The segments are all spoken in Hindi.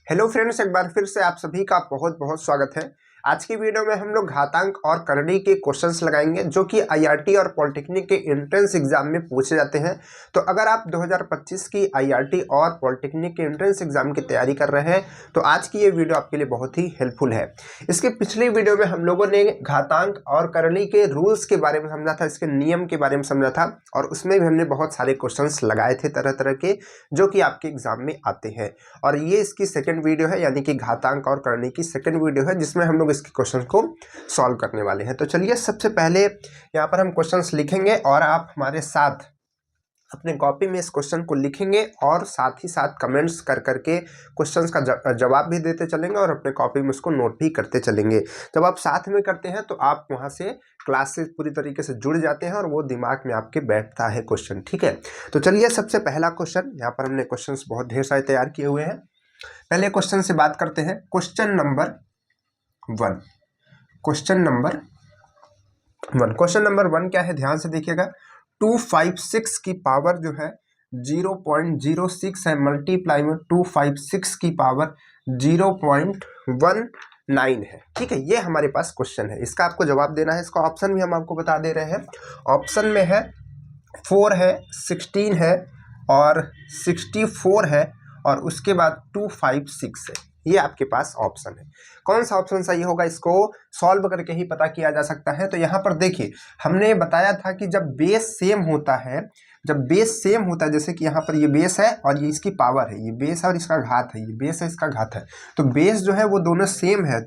हेलो फ्रेंड्स, एक बार फिर से आप सभी का बहुत बहुत स्वागत है। आज की वीडियो में हम लोग घातांक और करणी के क्वेश्चंस लगाएंगे जो कि आईआरटी और पॉलिटेक्निक के एंट्रेंस एग्जाम में पूछे जाते हैं। तो अगर आप 2025 की आईआरटी और पॉलिटेक्निक के एंट्रेंस एग्जाम की तैयारी कर रहे हैं तो आज की ये वीडियो आपके लिए बहुत ही हेल्पफुल है। इसके पिछली वीडियो में हम लोगों ने घातांक और करणी के रूल्स के बारे में समझा था, इसके नियम के बारे में समझा था और उसमें भी हमने बहुत सारे क्वेश्चंस लगाए थे तरह तरह के जो कि आपके एग्जाम में आते हैं। और ये इसकी सेकंड वीडियो है, यानी कि घातांक और करणी की सेकंड वीडियो है जिसमें हम लोग इसके क्वेश्चन को सॉल्व करने वाले हैं। तो चलिए सबसे पहले यहाँ पर हम क्वेश्चंस लिखेंगे और आप हमारे साथ अपने कॉपी में इस क्वेश्चन को लिखेंगे और साथ ही साथ कमेंट्स कर करके क्वेश्चंस का जवाब भी देते चलेंगे और अपने कॉपी में उसको नोट भी करते चलेंगे। जब आप साथ में करते हैं तो आप वहाँ से क्लास से पूरी तरीके से जुड़ जाते हैं और वो दिमाग में आपके बैठता है क्वेश्चन। ठीक है, तो चलिए सबसे पहला क्वेश्चन, यहाँ पर हमने क्वेश्चन बहुत ढेर सारे तैयार किए हुए हैं। पहले क्वेश्चन से बात करते हैं। क्वेश्चन नंबर वन क्या है, ध्यान से देखिएगा। 256 की पावर जो है 0.06 है, मल्टीप्लाई में 256 की पावर 0.19 है। ठीक है, ये हमारे पास क्वेश्चन है, इसका आपको जवाब देना है। इसका ऑप्शन भी हम आपको बता दे रहे हैं। ऑप्शन में है 4 है, 16 है और 64 है और उसके बाद 256 है। ये आपके पास ऑप्शन है। कौन सा ऑप्शन सही होगा इसको सॉल्व करके ही पता किया जा सकता है। तो यहाँ पर देखिए, हमने बताया था कि जब बेस सेम होता है, जैसे कि यहाँ पर ये बेस है और ये इसकी पावर है, ये बेस है और इसका घात है, ये बेस है इसका घात है। तो बेस जो है वो दोनों सेम है,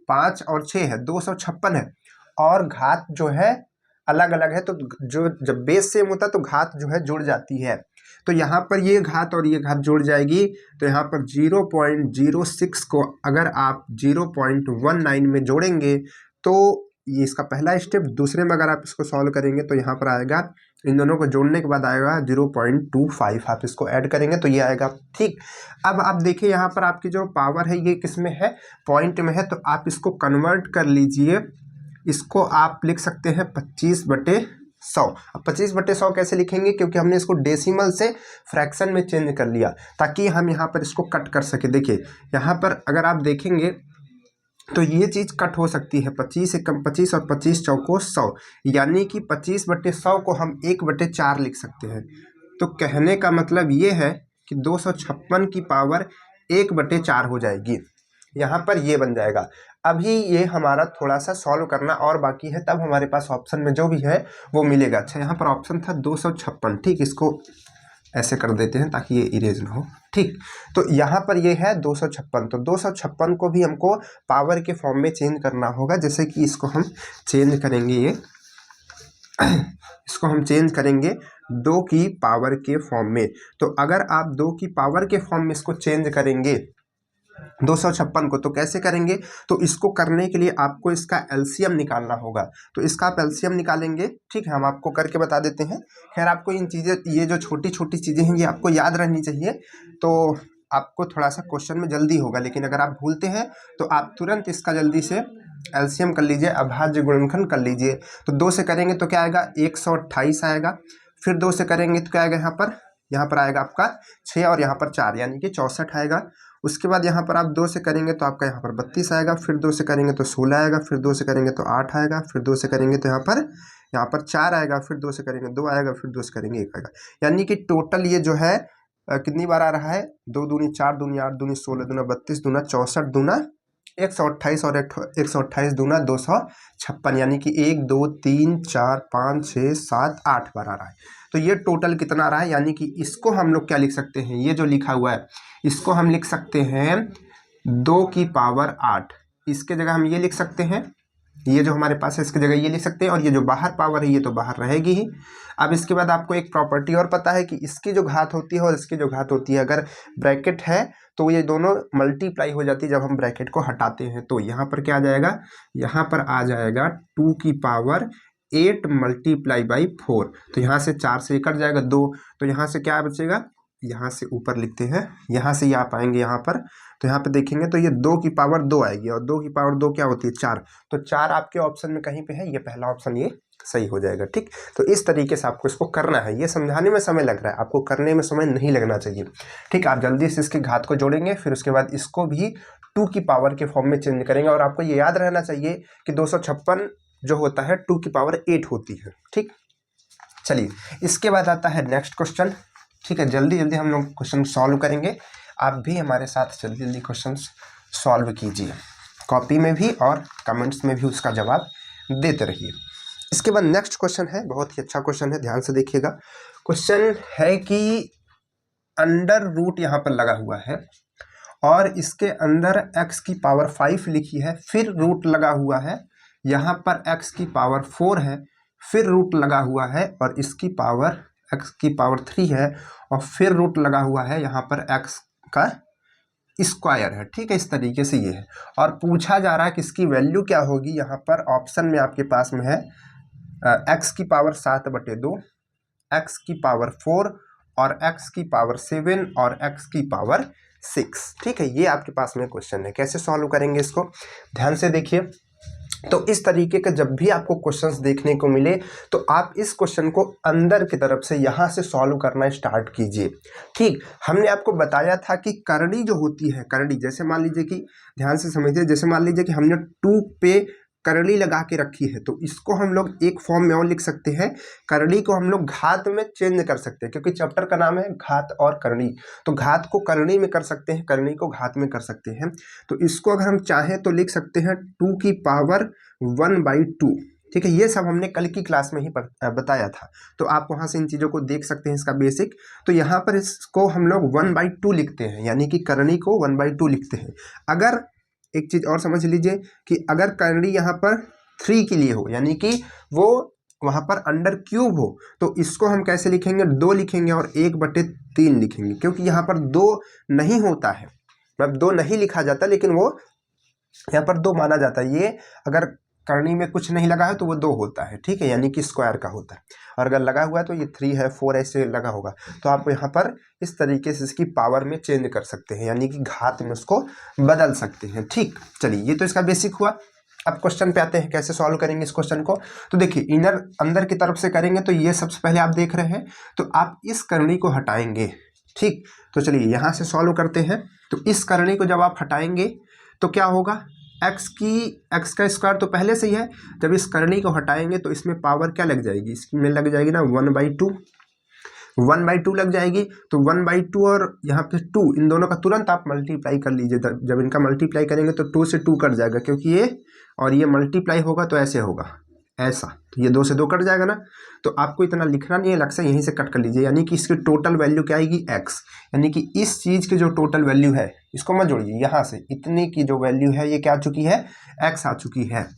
5 और 6 है, 256 है और घात जो है अलग अलग है। तो जो जब बेस सेम होता है तो घात जो है जुड़ जाती है। तो यहाँ पर ये घात और ये घात जुड़ जाएगी। तो यहाँ पर 0.06 को अगर आप 0.19 में जोड़ेंगे तो ये इसका पहला स्टेप। दूसरे में अगर आप इसको सॉल्व करेंगे तो यहाँ पर आएगा, इन दोनों को जोड़ने के बाद आएगा 0.25। आप इसको ऐड करेंगे तो ये आएगा। ठीक, अब आप देखिए यहाँ पर आपकी जो पावर है ये किस में है, पॉइंट में है। तो आप इसको कन्वर्ट कर लीजिए, इसको आप लिख सकते हैं 25/100। अब 25/100 कैसे लिखेंगे, क्योंकि हमने इसको डेसिमल से फ्रैक्शन में चेंज कर लिया ताकि हम यहाँ पर इसको कट कर सके। देखिए यहाँ पर अगर आप देखेंगे तो ये चीज़ कट हो सकती है, 25 से कम 25 और 25 चौको 100, यानी कि 25/100 को हम 1/4 लिख सकते हैं। तो कहने का मतलब ये है कि 256 की पावर 1/4 हो जाएगी। यहाँ पर ये बन जाएगा। अभी ये हमारा थोड़ा सा सॉल्व करना और बाकी है, तब हमारे पास ऑप्शन में जो भी है वो मिलेगा। अच्छा, यहाँ पर ऑप्शन था 256। ठीक, इसको ऐसे कर देते हैं ताकि ये इरेज ना हो। ठीक, तो यहाँ पर ये है 256। तो 256 को भी हमको पावर के फॉर्म में चेंज करना होगा। जैसे कि इसको हम चेंज करेंगे, ये इसको हम चेंज करेंगे 2 की पावर के फॉर्म में। तो अगर आप 2 की पावर के फॉर्म में इसको चेंज करेंगे 256 को, तो कैसे करेंगे, तो इसको करने के लिए आपको इसका एलसीएम निकालना होगा। तो इसका आप एलसीएम निकालेंगे। ठीक है, हम आपको करके बता देते हैं। खैर, आपको इन चीज़ें, ये जो छोटी छोटी चीज़ें हैं ये आपको याद रहनी चाहिए, तो आपको थोड़ा सा क्वेश्चन में जल्दी होगा। लेकिन अगर आप भूलते हैं तो आप तुरंत इसका जल्दी से एलसीएम कर लीजिए, अभाज्य गुणनखंड कर लीजिए। तो 2 से करेंगे तो क्या आएगा, 128 आएगा। फिर 2 से करेंगे तो क्या आएगा, यहाँ पर आएगा आपका 6 और यहाँ पर 4, यानी कि 64 आएगा। उसके बाद यहाँ पर आप 2 से करेंगे तो आपका यहाँ पर 32 आएगा। फिर 2 से करेंगे तो 16 आएगा। फिर 2 से करेंगे तो 8 आएगा। फिर 2 से करेंगे तो यहाँ पर 4 आएगा। फिर 2 से करेंगे 2 आएगा। फिर 2 से करेंगे 1 आएगा। यानी कि टोटल ये जो है कितनी बार आ रहा है, 2 दूनी 4 दूनी 8 दूनी 16 दूना 32 दूना 64 दूना 128 और 128 दूना 256, यानी कि 1 2 3 4 5 6 7 8 बार आ रहा है। तो ये टोटल कितना आ रहा है, यानी कि इसको हम लोग क्या लिख सकते हैं, ये जो लिखा हुआ है इसको हम लिख सकते हैं 2 की पावर 8। इसके जगह हम ये लिख सकते हैं, ये जो हमारे पास है इसकी जगह ये लिख सकते हैं, और ये जो बाहर पावर है ये तो बाहर रहेगी ही। अब इसके बाद आपको एक प्रॉपर्टी और पता है कि इसकी जो घात होती है और इसकी जो घात होती है, अगर ब्रैकेट है तो ये दोनों मल्टीप्लाई हो जाती है जब हम ब्रैकेट को हटाते हैं। तो यहाँ पर क्या आ जाएगा, यहाँ पर आ जाएगा 2 की पावर 8 मल्टीप्लाई बाई 4। तो यहाँ से 4 से कट जाएगा 2, तो यहाँ से क्या बचेगा, यहाँ से ऊपर लिखते हैं, यहाँ से ये आप आएंगे यहाँ पर, तो यहाँ पे देखेंगे तो ये 2 की पावर 2 आएगी और 2 की पावर 2 क्या होती है, 4। तो 4 आपके ऑप्शन में कहीं पे है, ये पहला ऑप्शन ये सही हो जाएगा। ठीक, तो इस तरीके से आपको इसको करना है। ये समझाने में समय लग रहा है, आपको करने में समय नहीं लगना चाहिए। ठीक, आप जल्दी से इसके घात को जोड़ेंगे, फिर उसके बाद इसको भी 2 की पावर के फॉर्म में चेंज करेंगे। और आपको ये याद रहना चाहिए कि 256 जो होता है 2 की पावर 8 होती है। ठीक, चलिए इसके बाद आता है नेक्स्ट क्वेश्चन। ठीक है, जल्दी जल्दी हम लोग क्वेश्चन सॉल्व करेंगे। आप भी हमारे साथ जल्दी जल्दी क्वेश्चन सॉल्व कीजिए, कॉपी में भी और कमेंट्स में भी उसका जवाब देते रहिए। इसके बाद नेक्स्ट क्वेश्चन है, बहुत ही अच्छा क्वेश्चन है, ध्यान से देखिएगा। क्वेश्चन है कि अंडर रूट यहाँ पर लगा हुआ है और इसके अंदर x की पावर 5 लिखी है, फिर रूट लगा हुआ है, यहाँ पर x की पावर 4 है, फिर रूट लगा हुआ है और इसकी पावर x की पावर 3 है, और फिर रूट लगा हुआ है, यहाँ पर x का स्क्वायर है। ठीक है, इस तरीके से ये है और पूछा जा रहा है कि इसकी वैल्यू क्या होगी। यहाँ पर ऑप्शन में आपके पास में है x की पावर 7/2, x की पावर 4 और x की पावर 7 और x की पावर 6। ठीक है, ये आपके पास में क्वेश्चन है। कैसे सॉल्व करेंगे इसको, ध्यान से देखिए। तो इस तरीके का जब भी आपको क्वेश्चंस देखने को मिले तो आप इस क्वेश्चन को अंदर की तरफ से यहाँ से सॉल्व करना स्टार्ट कीजिए। ठीक, हमने आपको बताया था कि करड़ी जो होती है, करड़ी जैसे मान लीजिए कि, ध्यान से समझिए, जैसे मान लीजिए कि हमने 2 पे करड़ी लगा के रखी है, तो इसको हम लोग एक फॉर्म में और लिख सकते हैं। करड़ी को हम लोग घात में चेंज कर सकते हैं, क्योंकि चैप्टर का नाम है घात और करणी। तो घात को करणी में कर सकते हैं, करणी को घात में कर सकते हैं। तो इसको अगर हम चाहें तो लिख सकते हैं 2 की पावर 1/2। ठीक है, ये सब हमने कल की क्लास में ही बताया था, तो आप वहाँ से इन चीज़ों को देख सकते हैं, इसका बेसिक। तो यहाँ पर इसको हम लोग 1/2 लिखते हैं, यानी कि करणी को 1/2 लिखते हैं। अगर एक चीज़ और समझ लीजिए कि अगर करणी यहाँ पर 3 के लिए हो, यानी कि वो वहाँ पर अंडर क्यूब हो, तो इसको हम कैसे लिखेंगे, 2 लिखेंगे और 1/3 लिखेंगे, क्योंकि यहाँ पर 2 नहीं होता है, मतलब 2 नहीं लिखा जाता, लेकिन वो यहाँ पर 2 माना जाता है। ये अगर करणी में कुछ नहीं लगा है तो वो 2 होता है। ठीक है, यानी कि स्क्वायर का होता है, और अगर लगा हुआ है तो ये 3 है, 4 ऐसे लगा होगा। तो आप यहाँ पर इस तरीके से इसकी पावर में चेंज कर सकते हैं, यानी कि घात में उसको बदल सकते हैं। ठीक, चलिए ये तो इसका बेसिक हुआ। अब क्वेश्चन पे आते हैं, कैसे सॉल्व करेंगे इस क्वेश्चन को। तो देखिए, इनर अंदर की तरफ से करेंगे तो ये सबसे पहले आप देख रहे हैं, तो आप इस करणी को हटाएंगे। ठीक, तो चलिए यहाँ से सॉल्व करते हैं। तो इस करणी को जब आप हटाएंगे तो क्या होगा, x का स्क्वायर तो पहले से ही है, जब इस करणी को हटाएंगे तो इसमें पावर क्या लग जाएगी, इसमें लग जाएगी ना 1/2 लग जाएगी। तो 1/2 और यहाँ पे 2, इन दोनों का तुरंत आप मल्टीप्लाई कर लीजिए। जब इनका मल्टीप्लाई करेंगे तो 2 से 2 कट जाएगा, क्योंकि ये और ये मल्टीप्लाई होगा तो ऐसे होगा, ऐसा, तो ये 2 से 2 कट जाएगा ना। तो आपको इतना लिखना नहीं है, अलग से यहीं से कट कर लीजिए, यानी कि इसकी टोटल वैल्यू क्या आएगी, x। यानी कि इस चीज़ की जो टोटल वैल्यू है, इसको मत जोड़िए, यहाँ से इतनी की जो वैल्यू है ये क्या आ चुकी है, x आ चुकी है।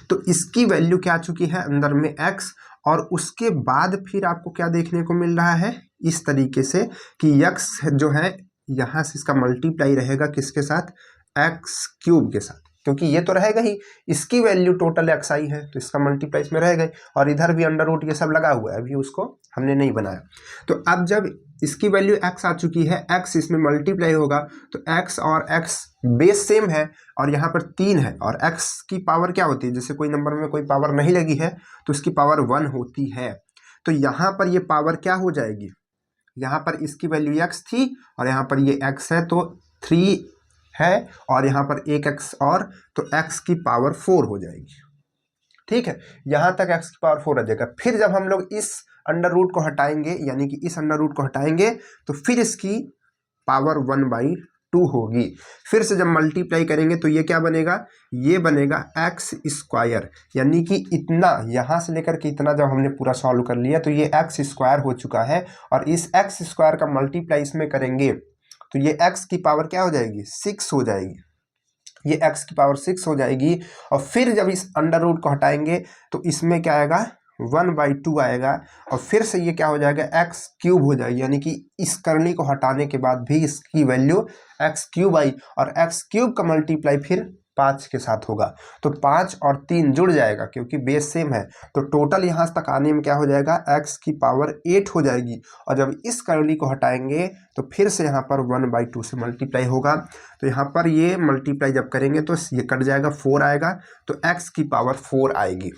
तो इसकी वैल्यू क्या आ चुकी है अंदर में, x। और उसके बाद फिर आपको क्या देखने को मिल रहा है, इस तरीके से कि x जो है यहाँ से इसका मल्टीप्लाई रहेगा किसके साथ, x³ के साथ, क्योंकि ये तो रहेगा ही, इसकी वैल्यू टोटल x आई है तो इसका मल्टीप्लाई इसमें रहेगा ही। और इधर भी अंडर रूट ये सब लगा हुआ है, अभी उसको हमने नहीं बनाया। तो अब जब इसकी वैल्यू x आ चुकी है, x इसमें मल्टीप्लाई होगा, तो x और x बेस सेम है और यहाँ पर 3 है, और x की पावर क्या होती है, जैसे कोई नंबर में कोई पावर नहीं लगी है तो इसकी पावर 1 होती है। तो यहाँ पर ये पावर क्या हो जाएगी, यहाँ पर इसकी वैल्यू x थी और यहाँ पर ये x है, तो 3 है और यहाँ पर एक x और, तो x की पावर 4 हो जाएगी। ठीक है, यहाँ तक x की पावर 4 आ जाएगा। फिर जब हम लोग इस अंडर रूट को हटाएंगे, यानी कि इस अंडर रूट को हटाएंगे, तो फिर इसकी पावर 1/2 होगी। फिर से जब मल्टीप्लाई करेंगे तो ये क्या बनेगा, ये बनेगा x², यानी कि इतना यहाँ से लेकर के इतना जब हमने पूरा सॉल्व कर लिया तो ये x² हो चुका है। और इस x² का मल्टीप्लाई इसमें करेंगे तो ये x की पावर क्या हो जाएगी, 6 हो जाएगी, ये x की पावर 6 हो जाएगी। और फिर जब इस अंडर रूट को हटाएंगे तो इसमें क्या आएगा, 1/2 आएगा, और फिर से ये क्या हो जाएगा, x³ हो जाएगी, यानी कि इस करणी को हटाने के बाद भी इसकी वैल्यू x³ आई, और x³ का मल्टीप्लाई फिर 5 के साथ होगा, तो 5 और 3 जुड़ जाएगा क्योंकि बेस सेम है। तो टोटल यहाँ तक आने में क्या हो जाएगा, x की पावर 8 हो जाएगी। और जब इस करणी को हटाएंगे तो फिर से यहाँ पर 1/2 से मल्टीप्लाई होगा, तो यहाँ पर ये मल्टीप्लाई जब करेंगे तो ये कट जाएगा, 4 आएगा, तो x की पावर 4 आएगी।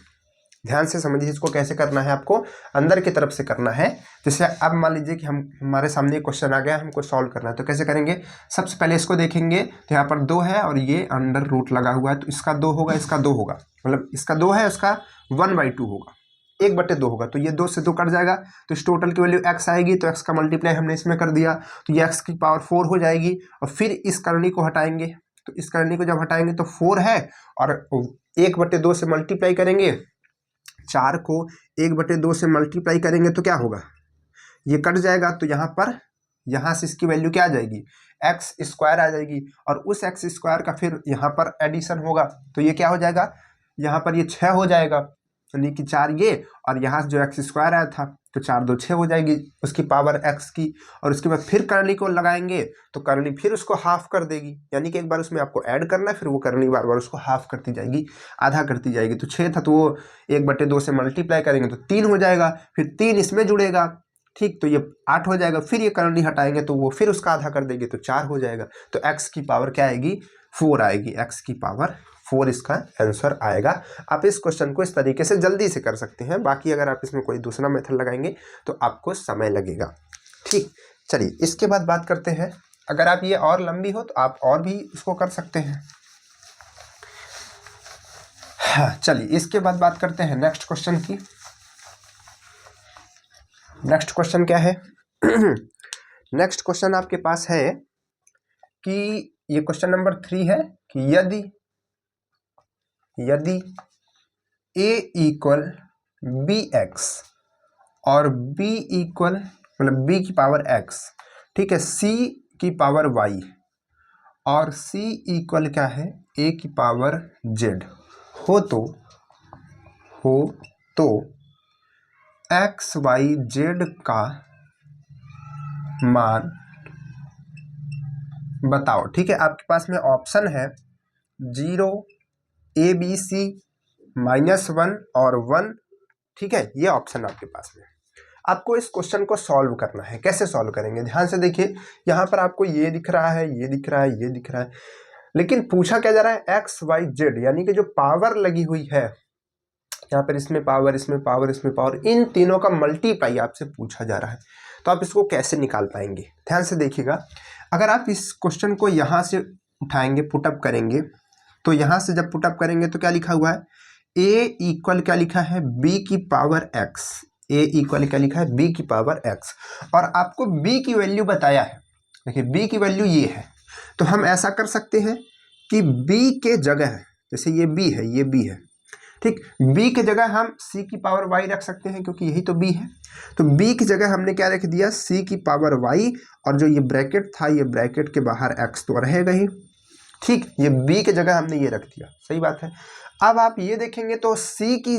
ध्यान से समझिए इसको कैसे करना है, आपको अंदर की तरफ से करना है। जैसे अब मान लीजिए कि हमारे सामने क्वेश्चन आ गया, हमको सॉल्व करना है, तो कैसे करेंगे? सबसे पहले इसको देखेंगे तो यहाँ पर 2 है और ये अंडर रूट लगा हुआ है, तो इसका 2 होगा, इसका 2 होगा, मतलब इसका 2 है, उसका 1/2 होगा, 1/2 होगा, तो ये 2 से 2 कट जाएगा, तो इस टोटल की वैल्यू x आएगी, तो x का मल्टीप्लाई हमने इसमें कर दिया, तो ये x की पावर 4 हो जाएगी। और फिर इस करनी को हटाएंगे, तो इस करनी को जब हटाएंगे तो 4 है और 1/2 से मल्टीप्लाई करेंगे, 4 को 1/2 से मल्टीप्लाई करेंगे तो क्या होगा? ये कट जाएगा, तो यहाँ से इसकी वैल्यू क्या आ जाएगी? x² आ जाएगी, और उस x² का फिर यहाँ पर एडिशन होगा, तो ये क्या हो जाएगा? यहाँ पर ये 6 हो जाएगा, यानी कि 4 ये, और यहाँ जो x² आया था तो 4 2 6 हो जाएगी उसकी पावर x की। और उसके बाद फिर करनी को लगाएंगे, तो करनी फिर उसको हाफ कर देगी, यानी कि एक बार उसमें आपको ऐड करना है, फिर वो करनी बार बार उसको हाफ करती जाएगी, आधा करती जाएगी। तो 6 था, तो वो 1/2 से मल्टीप्लाई करेंगे तो 3 हो जाएगा, फिर 3 इसमें जुड़ेगा, ठीक, तो ये 8 हो जाएगा। फिर ये करनी हटाएंगे तो वो फिर उसका आधा कर देंगे, तो 4 हो जाएगा। तो x की पावर क्या आएगी? 4 आएगी, x की पावर 4 इसका आंसर आएगा। आप इस क्वेश्चन को इस तरीके से जल्दी से कर सकते हैं, बाकी अगर आप इसमें कोई दूसरा मेथड लगाएंगे तो आपको समय लगेगा। ठीक, चलिए इसके बाद बात करते हैं, अगर आप ये और लंबी हो तो आप और भी इसको कर सकते हैं। हाँ, चलिए इसके बाद बात करते हैं नेक्स्ट क्वेश्चन की। नेक्स्ट क्वेश्चन क्या है? नेक्स्ट क्वेश्चन आपके पास है कि ये क्वेश्चन नंबर 3 है कि यदि a इक्वल bx और b इक्वल, मतलब b की पावर x, ठीक है, c की पावर y और c इक्वल क्या है? a की पावर z हो तो x y z का मान बताओ। ठीक है, आपके पास में ऑप्शन है 0, a b c, -1 और 1। ठीक है, ये ऑप्शन आपके पास में। आपको इस क्वेश्चन को सॉल्व करना है। कैसे सॉल्व करेंगे? ध्यान से देखिए, यहाँ पर आपको ये दिख रहा है, ये दिख रहा है, ये दिख रहा है, लेकिन पूछा क्या जा रहा है? एक्स वाई जेड, यानी कि जो पावर लगी हुई है यहाँ पर, इसमें पावर, इसमें पावर, इसमें पावर, इन तीनों का मल्टीप्लाई आपसे पूछा जा रहा है। तो आप इसको कैसे निकाल पाएंगे? ध्यान से देखिएगा, अगर आप इस क्वेश्चन को यहाँ से उठाएंगे, पुटअप करेंगे, तो यहाँ से जब पुटअप करेंगे तो क्या लिखा हुआ है? a इक्वल क्या लिखा है? b की पावर x। a इक्वल क्या लिखा है? b की पावर x, और आपको b की वैल्यू बताया है। देखिए b की वैल्यू ये है, तो हम ऐसा कर सकते हैं कि b के जगह, जैसे ये b है, ये b है, ठीक, b के जगह हम c की पावर y रख सकते हैं, क्योंकि यही तो b है। तो b की जगह हमने क्या रख दिया? c की पावर y, और जो ये ब्रैकेट था, ये ब्रैकेट के बाहर x तो रहेगा ही, ठीक, ये b के जगह हमने ये रख दिया, सही बात है। अब आप ये देखेंगे तो c की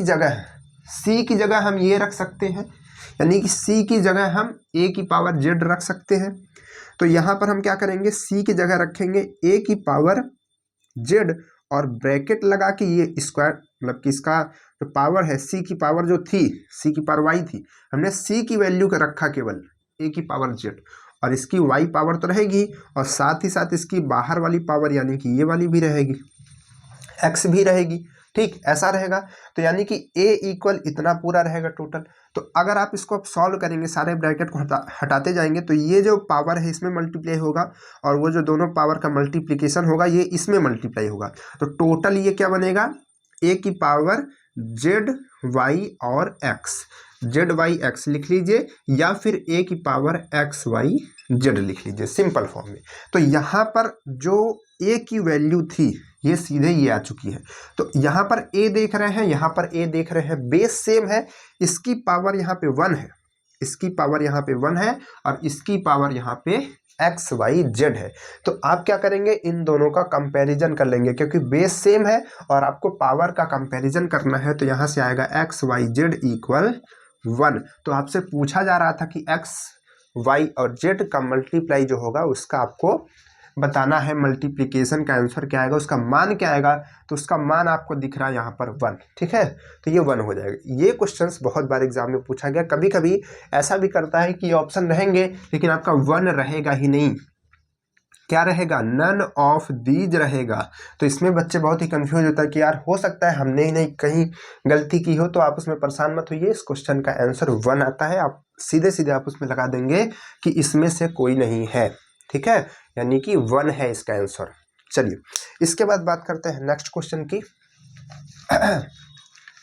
जगह हम ये रख सकते हैं, यानी कि c की जगह हम a की पावर z रख सकते हैं। तो यहाँ पर हम क्या करेंगे? c की जगह रखेंगे a की पावर z, और ब्रैकेट लगा के ये स्क्वायर, मतलब कि इसका जो पावर है, c की पावर जो थी, c की पावर y थी, हमने c की वैल्यू का रखा केवल a की पावर z, और इसकी y पावर तो रहेगी, और साथ ही साथ इसकी बाहर वाली पावर, यानी कि ये वाली भी रहेगी, x भी रहेगी, ठीक, ऐसा रहेगा। तो यानी कि a इक्वल इतना पूरा रहेगा टोटल। तो अगर आप इसको अब सॉल्व करेंगे, सारे ब्रैकेट को हटाते जाएंगे, तो ये जो पावर है इसमें मल्टीप्लाई होगा, और वो जो दोनों पावर का मल्टीप्लिकेशन होगा ये इसमें मल्टीप्लाई होगा। तो टोटल ये क्या बनेगा? a की पावर z y और x, z y x लिख लीजिए, या फिर a की पावर x y z लिख लीजिए सिंपल फॉर्म में। तो यहाँ पर जो a की वैल्यू थी ये सीधे ये आ चुकी है। तो यहाँ पर a देख रहे हैं, यहाँ पर a देख रहे हैं, बेस सेम है, इसकी पावर यहाँ पे 1 है, इसकी पावर यहाँ पे 1 है, और इसकी पावर यहाँ पे एक्स वाई जेड है। तो आप क्या करेंगे? इन दोनों का कंपैरिजन कर लेंगे, क्योंकि बेस सेम है और आपको पावर का कंपैरिजन करना है। तो यहाँ से आएगा एक्स वाई जेड इक्वल 1। तो आपसे पूछा जा रहा था कि एक्स वाई और जेड का मल्टीप्लाई जो होगा उसका आपको बताना है, मल्टीप्लिकेशन का आंसर क्या आएगा, उसका मान क्या आएगा। तो उसका मान आपको दिख रहा है यहाँ पर 1, ठीक है, तो ये 1 हो जाएगा। ये क्वेश्चंस बहुत बार एग्जाम में पूछा गया। कभी कभी ऐसा भी करता है कि ऑप्शन रहेंगे लेकिन आपका 1 रहेगा ही नहीं, क्या रहेगा, नन ऑफ दीज रहेगा। तो इसमें बच्चे बहुत ही कंफ्यूज होता है कि यार हो सकता है हमने ही नहीं कहीं गलती की हो, तो आप उसमें परेशान मत होइए। इस क्वेश्चन का आंसर 1 आता है। आप सीधे सीधे आप उसमें लगा देंगे कि इसमें से कोई नहीं है, ठीक है, यानी कि 1 है इसका आंसर। चलिए इसके बाद बात करते हैं नेक्स्ट क्वेश्चन की।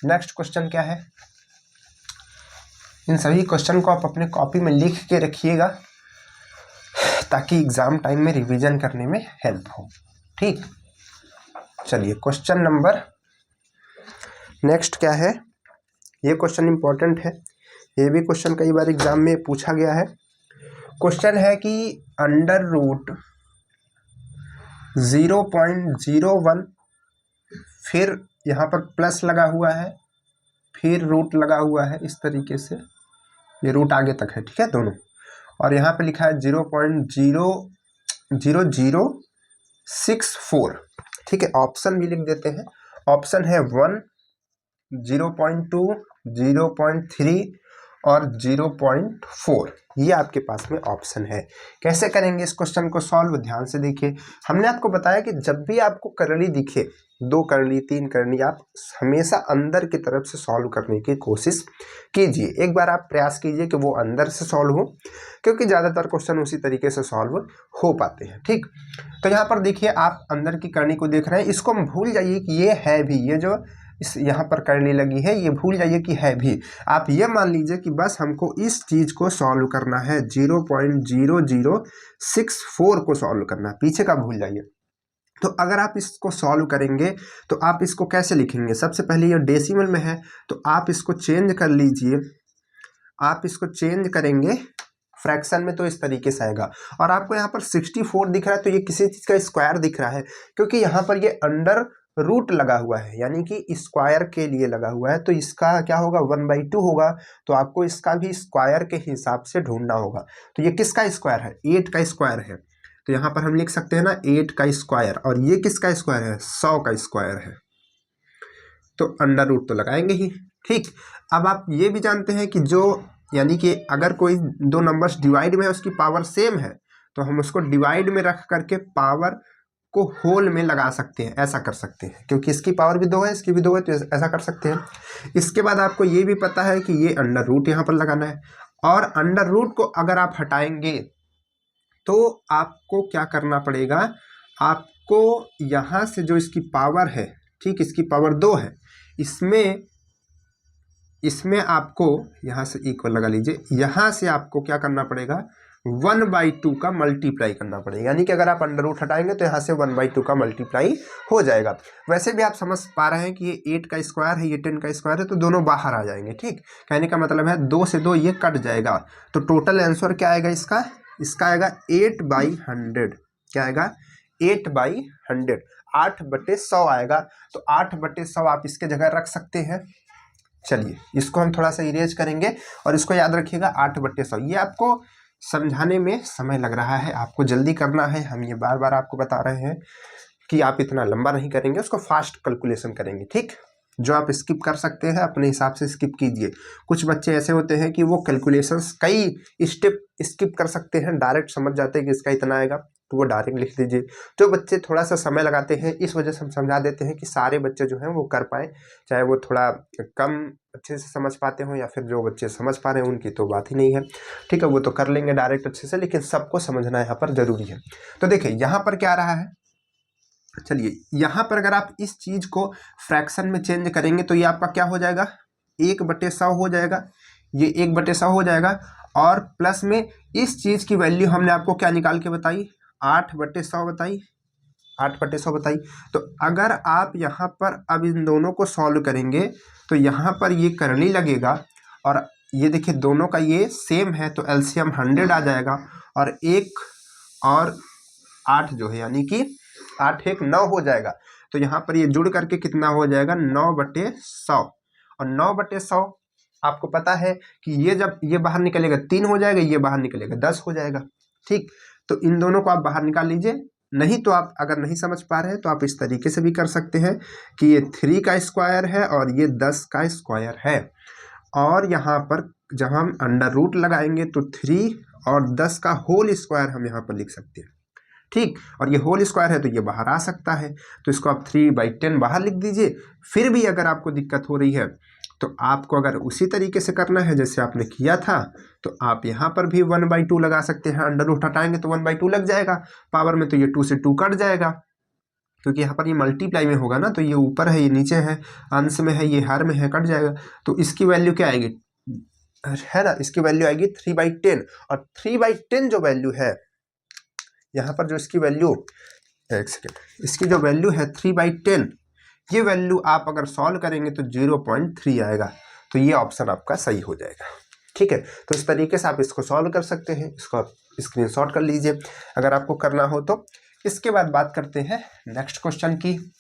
नेक्स्ट क्वेश्चन क्या है, इन सभी क्वेश्चन को आप अपने कॉपी में लिख के रखिएगा ताकि एग्जाम टाइम में रिवीजन करने में हेल्प हो, ठीक। चलिए क्वेश्चन नंबर नेक्स्ट क्या है, ये क्वेश्चन इंपॉर्टेंट है, ये भी क्वेश्चन कई बार एग्जाम में पूछा गया है। क्वेश्चन है कि अंडर रूट 0.01, फिर यहाँ पर प्लस लगा हुआ है, फिर रूट लगा हुआ है, इस तरीके से ये रूट आगे तक है, ठीक है दोनों, और यहाँ पे लिखा है 0.00064, ठीक है। ऑप्शन भी लिख देते हैं, ऑप्शन है 1, 0.2, 0.3 और 0.4, ये आपके पास में ऑप्शन है। कैसे करेंगे इस क्वेश्चन को सॉल्व, ध्यान से देखिए। हमने आपको बताया कि जब भी आपको करली दिखे, 2 करली 3 करली, आप हमेशा अंदर की तरफ से सॉल्व करने की कोशिश कीजिए। एक बार आप प्रयास कीजिए कि वो अंदर से सॉल्व हो, क्योंकि ज़्यादातर क्वेश्चन उसी तरीके से सॉल्व हो पाते हैं, ठीक। तो यहाँ पर देखिए आप अंदर की करनी को देख रहे हैं, इसको हम भूल जाइए कि ये है भी, ये जो इस यहाँ पर करनी लगी है ये भूल जाइए कि है भी। आप ये मान लीजिए कि बस हमको इस चीज़ को सॉल्व करना है, 0.0064 को सॉल्व करना है, पीछे का भूल जाइए। तो अगर आप इसको सॉल्व करेंगे तो आप इसको कैसे लिखेंगे, सबसे पहले ये डेसिमल में है तो आप इसको चेंज कर लीजिए। आप इसको चेंज करेंगे फ्रैक्शन में तो इस तरीके से आएगा, और आपको यहाँ पर 64 दिख रहा है तो ये किसी चीज़ का स्क्वायर दिख रहा है, क्योंकि यहाँ पर ये अंडर रूट लगा हुआ है, यानी कि स्क्वायर के लिए लगा हुआ है, तो इसका क्या होगा 1/2 होगा। तो आपको इसका भी स्क्वायर के हिसाब से ढूंढना होगा। तो ये किसका स्क्वायर है, 8 का स्क्वायर है, तो यहाँ पर हम लिख सकते हैं ना 8 का स्क्वायर, और ये किसका स्क्वायर है, 100 का स्क्वायर है, तो अंडर रूट तो लगाएंगे ही, ठीक। अब आप ये भी जानते हैं कि जो, यानी कि अगर कोई 2 नंबर्स डिवाइड में है उसकी पावर सेम है, तो हम उसको डिवाइड में रख करके पावर को होल में लगा सकते हैं, ऐसा कर सकते हैं, क्योंकि इसकी पावर भी 2 है इसकी भी 2 है, तो ऐसा कर सकते हैं। इसके बाद आपको ये भी पता है कि ये अंडर रूट यहाँ पर लगाना है, और अंडर रूट को अगर आप हटाएंगे तो आपको क्या करना पड़ेगा, आपको यहाँ से जो इसकी पावर है, ठीक, इसकी पावर 2 है, इसमें आपको यहाँ से इक्वल लगा लीजिए, यहाँ से आपको क्या करना पड़ेगा 1/2 का मल्टीप्लाई करना पड़ेगा, यानी कि अगर आप अंडर रूट हटाएंगे तो यहाँ से 1/2 का मल्टीप्लाई हो जाएगा। वैसे भी आप समझ पा रहे हैं कि ये 8 का स्क्वायर है, ये 10 का स्क्वायर है, तो दोनों बाहर आ जाएंगे, ठीक। कहने का मतलब है 2 से 2 ये कट जाएगा, तो टोटल आंसर क्या आएगा इसका, आएगा 8/100, क्या आएगा 8/100, 8/100 आएगा। तो 8/100 आप इसके जगह रख सकते हैं। चलिए इसको हम थोड़ा सा इरेज करेंगे और इसको याद रखिएगा 8/100। ये आपको समझाने में समय लग रहा है, आपको जल्दी करना है, हम ये बार बार आपको बता रहे हैं कि आप इतना लंबा नहीं करेंगे, उसको फास्ट कैलकुलेशन करेंगे, ठीक। जो आप स्किप कर सकते हैं अपने हिसाब से स्किप कीजिए। कुछ बच्चे ऐसे होते हैं कि वो कैलकुलेशंस कई स्टेप स्किप कर सकते हैं, डायरेक्ट समझ जाते हैं कि इसका इतना आएगा, तो वो डायरेक्ट लिख लीजिए। जो बच्चे थोड़ा सा समय लगाते हैं, इस वजह से हम समझा देते हैं कि सारे बच्चे जो हैं वो कर पाएँ, चाहे वो थोड़ा कम अच्छे से समझ पाते हों या फिर जो बच्चे समझ पा रहे हैं उनकी तो बात ही नहीं है, ठीक है, वो तो कर लेंगे डायरेक्ट अच्छे से, लेकिन सबको समझना यहाँ पर ज़रूरी है। तो देखिए यहाँ पर क्या आ रहा है, चलिए यहाँ पर अगर आप इस चीज़ को फ्रैक्शन में चेंज करेंगे तो ये आपका क्या हो जाएगा 1/100 हो जाएगा, ये 1/100 हो जाएगा, और प्लस में इस चीज़ की वैल्यू हमने आपको क्या निकाल के बताई 8/100 बताई, 8/100 बताई। तो अगर आप यहाँ पर अब इन दोनों को सॉल्व करेंगे तो यहाँ पर ये करनी लगेगा, और ये देखिए दोनों का ये सेम है तो एलसीएम 100 आ जाएगा, और 1 और 8 जो है यानी कि 8 1 9 हो जाएगा। तो यहाँ पर ये जुड़ करके कितना हो जाएगा 9/100, और 9/100 आपको पता है कि ये जब ये बाहर निकलेगा 3 हो जाएगा, ये बाहर निकलेगा 10 हो जाएगा, ठीक। तो इन दोनों को आप बाहर निकाल लीजिए, नहीं तो आप अगर नहीं समझ पा रहे हैं तो आप इस तरीके से भी कर सकते हैं कि ये 3 का स्क्वायर है और ये 10 का स्क्वायर है, और यहाँ पर जब हम अंडर रूट लगाएंगे तो 3 और 10 का होल स्क्वायर हम यहाँ पर लिख सकते हैं, ठीक। और ये होल स्क्वायर है तो ये बाहर आ सकता है, तो इसको आप 3/10 बाहर लिख दीजिए। फिर भी अगर आपको दिक्कत हो रही है तो आपको अगर उसी तरीके से करना है जैसे आपने किया था, तो आप यहाँ पर भी 1/2 लगा सकते हैं। अंडर रूट हटाएंगे तो 1/2 लग जाएगा, पावर में तो ये 2 से 2 कट जाएगा, क्योंकि यहाँ पर ये मल्टीप्लाई में होगा ना, तो ये ऊपर है ये नीचे है, अंश में है ये हर में है, कट जाएगा। तो इसकी वैल्यू क्या आएगी, है ना, इसकी वैल्यू आएगी 3/10। और 3/10 जो वैल्यू है यहाँ पर, जो इसकी वैल्यू, एक सेकेंड, इसकी जो वैल्यू है 3/10, ये वैल्यू आप अगर सॉल्व करेंगे तो 0.3 आएगा। तो ये ऑप्शन आपका सही हो जाएगा। ठीक है, तो इस तरीके से आप इसको सॉल्व कर सकते हैं। इसको आप स्क्रीनशॉट कर लीजिए अगर आपको करना हो तो। इसके बाद बात करते हैं नेक्स्ट क्वेश्चन की।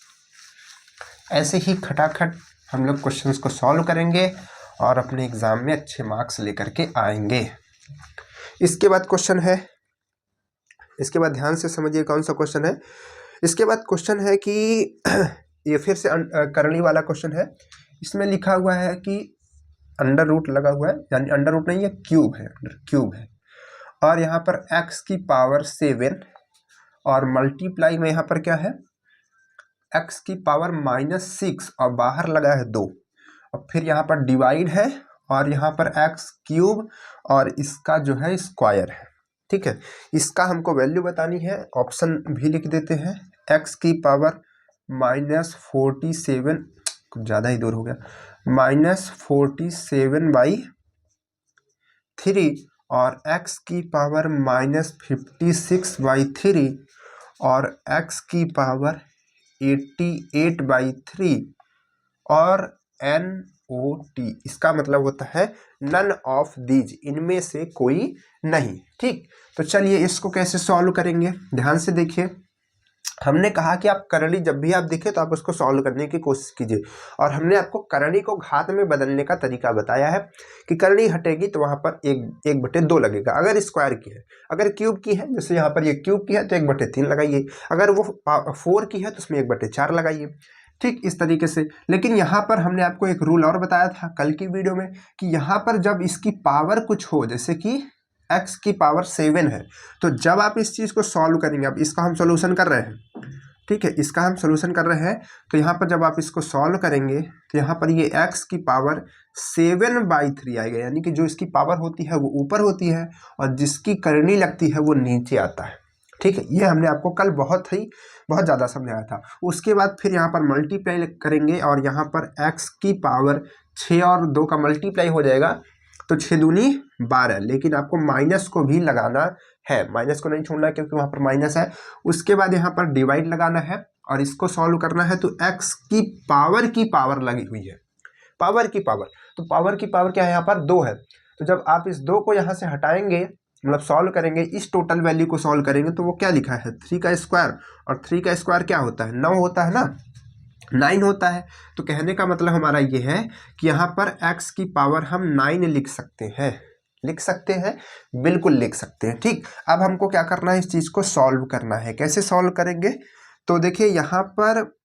ऐसे ही खटाखट हम लोग क्वेश्चंस को सॉल्व करेंगे और अपने एग्जाम में अच्छे मार्क्स लेकर के आएंगे। इसके बाद क्वेश्चन है, इसके बाद ध्यान से समझिए कौन सा क्वेश्चन है। इसके बाद क्वेश्चन है कि ये फिर से करनी वाला क्वेश्चन है। इसमें लिखा हुआ है कि अंडर रूट लगा हुआ है, यानी अंडर रूट नहीं है, क्यूब है, क्यूब है, और यहाँ पर x की पावर 7 और मल्टीप्लाई में यहाँ पर क्या है, x की पावर -6 और बाहर लगा है 2, और फिर यहाँ पर डिवाइड है और यहाँ पर x क्यूब और इसका जो है स्क्वायर है। ठीक है, इसका हमको वैल्यू बतानी है। ऑप्शन भी लिख देते हैं, x की पावर -47, कुछ ज़्यादा ही दूर हो गया, -47/3 और x की पावर -56/3 और x की पावर 88/3 और NOT, इसका मतलब होता है नन ऑफ दीज, इनमें से कोई नहीं। ठीक, तो चलिए इसको कैसे सॉल्व करेंगे, ध्यान से देखिए। हमने कहा कि आप करणी जब भी आप दिखे तो आप उसको सॉल्व करने की कोशिश कीजिए, और हमने आपको करणी को घात में बदलने का तरीका बताया है कि करणी हटेगी तो वहाँ पर 1/2 लगेगा अगर स्क्वायर की है। अगर क्यूब की है, जैसे यहाँ पर ये क्यूब की है तो 1/3 लगाइए, अगर वो 4 की है तो उसमें 1/4 लगाइए। ठीक, इस तरीके से। लेकिन यहाँ पर हमने आपको एक रूल और बताया था कल की वीडियो में कि यहाँ पर जब इसकी पावर कुछ हो, जैसे कि x की पावर 7 है, तो जब आप इस चीज़ को सॉल्व करेंगे, अब इसका हम सॉल्यूशन कर रहे हैं, ठीक है, इसका हम सॉल्यूशन कर रहे हैं, तो यहाँ पर जब आप इसको सॉल्व करेंगे तो यहाँ पर ये x की पावर 7/3 आएगा, यानी कि जो इसकी पावर होती है वो ऊपर होती है और जिसकी करनी लगती है वो नीचे आता है। ठीक है, ये हमने आपको कल बहुत ज़्यादा समझाया था। उसके बाद फिर यहाँ पर मल्टीप्लाई करेंगे और यहाँ पर x की पावर 6 और 2 का मल्टीप्लाई हो जाएगा, तो 6 दूनी 12, लेकिन आपको माइनस को भी लगाना है, माइनस को नहीं छोड़ना क्योंकि वहाँ पर माइनस है। उसके बाद यहाँ पर डिवाइड लगाना है और इसको सॉल्व करना है, तो x की पावर लगी हुई है, पावर की पावर, तो पावर की पावर क्या है, यहाँ पर 2 है। तो जब आप इस 2 को यहाँ से हटाएंगे, मतलब सॉल्व करेंगे, इस टोटल वैल्यू को सॉल्व करेंगे, तो वो क्या लिखा है 3 का स्क्वायर, और 3 का स्क्वायर क्या होता है, 9 होता है ना, 9 होता है। तो कहने का मतलब हमारा ये है कि यहाँ पर x की पावर हम 9 लिख सकते हैं, लिख सकते हैं, बिल्कुल लिख सकते हैं। ठीक, अब हमको क्या करना है, इस चीज़ को सॉल्व करना है। कैसे सॉल्व करेंगे, तो देखिए यहाँ पर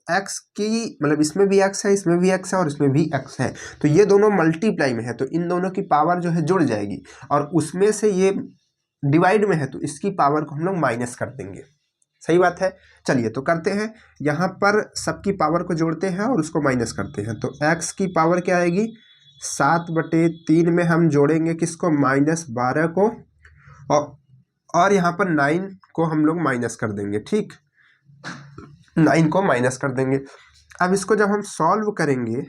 x की, मतलब इसमें भी x है, इसमें भी x है और इसमें भी x है, तो ये दोनों मल्टीप्लाई में है, तो इन दोनों की पावर जो है जुड़ जाएगी, और उसमें से ये डिवाइड में है तो इसकी पावर को हम लोग माइनस कर देंगे। सही बात है, चलिए तो करते हैं। यहाँ पर सबकी पावर को जोड़ते हैं और उसको माइनस करते हैं, तो x की पावर क्या आएगी, 7/3 में हम जोड़ेंगे किसको, -12 को, और यहाँ पर 9 को हम लोग माइनस कर देंगे। ठीक, 9 को माइनस कर देंगे। अब इसको जब हम सॉल्व करेंगे,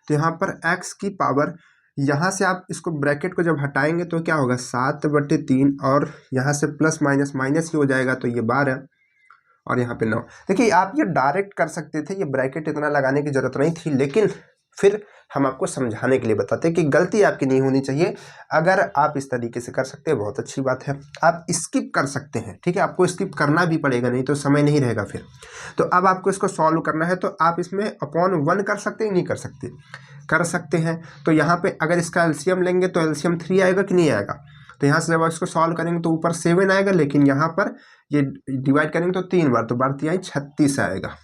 तो यहाँ पर x की पावर, यहाँ से आप इसको ब्रैकेट को जब हटाएंगे तो क्या होगा, 7/3, और यहाँ से प्लस माइनस माइनस ही हो जाएगा, तो ये 12 और यहाँ पे 9। देखिए आप ये डायरेक्ट कर सकते थे, ये ब्रैकेट इतना लगाने की ज़रूरत नहीं थी, लेकिन फिर हम आपको समझाने के लिए बताते हैं कि गलती आपकी नहीं होनी चाहिए। अगर आप इस तरीके से कर सकते हैं बहुत अच्छी बात है, आप स्किप कर सकते हैं। ठीक है, आपको स्किप करना भी पड़ेगा, नहीं तो समय नहीं रहेगा फिर। तो अब आपको इसको सॉल्व करना है, तो आप इसमें /1 कर सकते हैं, नहीं कर सकते, कर सकते हैं। तो यहाँ पे अगर इसका एलसीएम लेंगे तो एलसीएम 3 आएगा कि नहीं आएगा, तो यहाँ से जब आप इसको सॉल्व करेंगे तो ऊपर 7 आएगा, लेकिन यहाँ पर ये डिवाइड करेंगे तो 3 बार, तो 12×3 = 36 आएगा।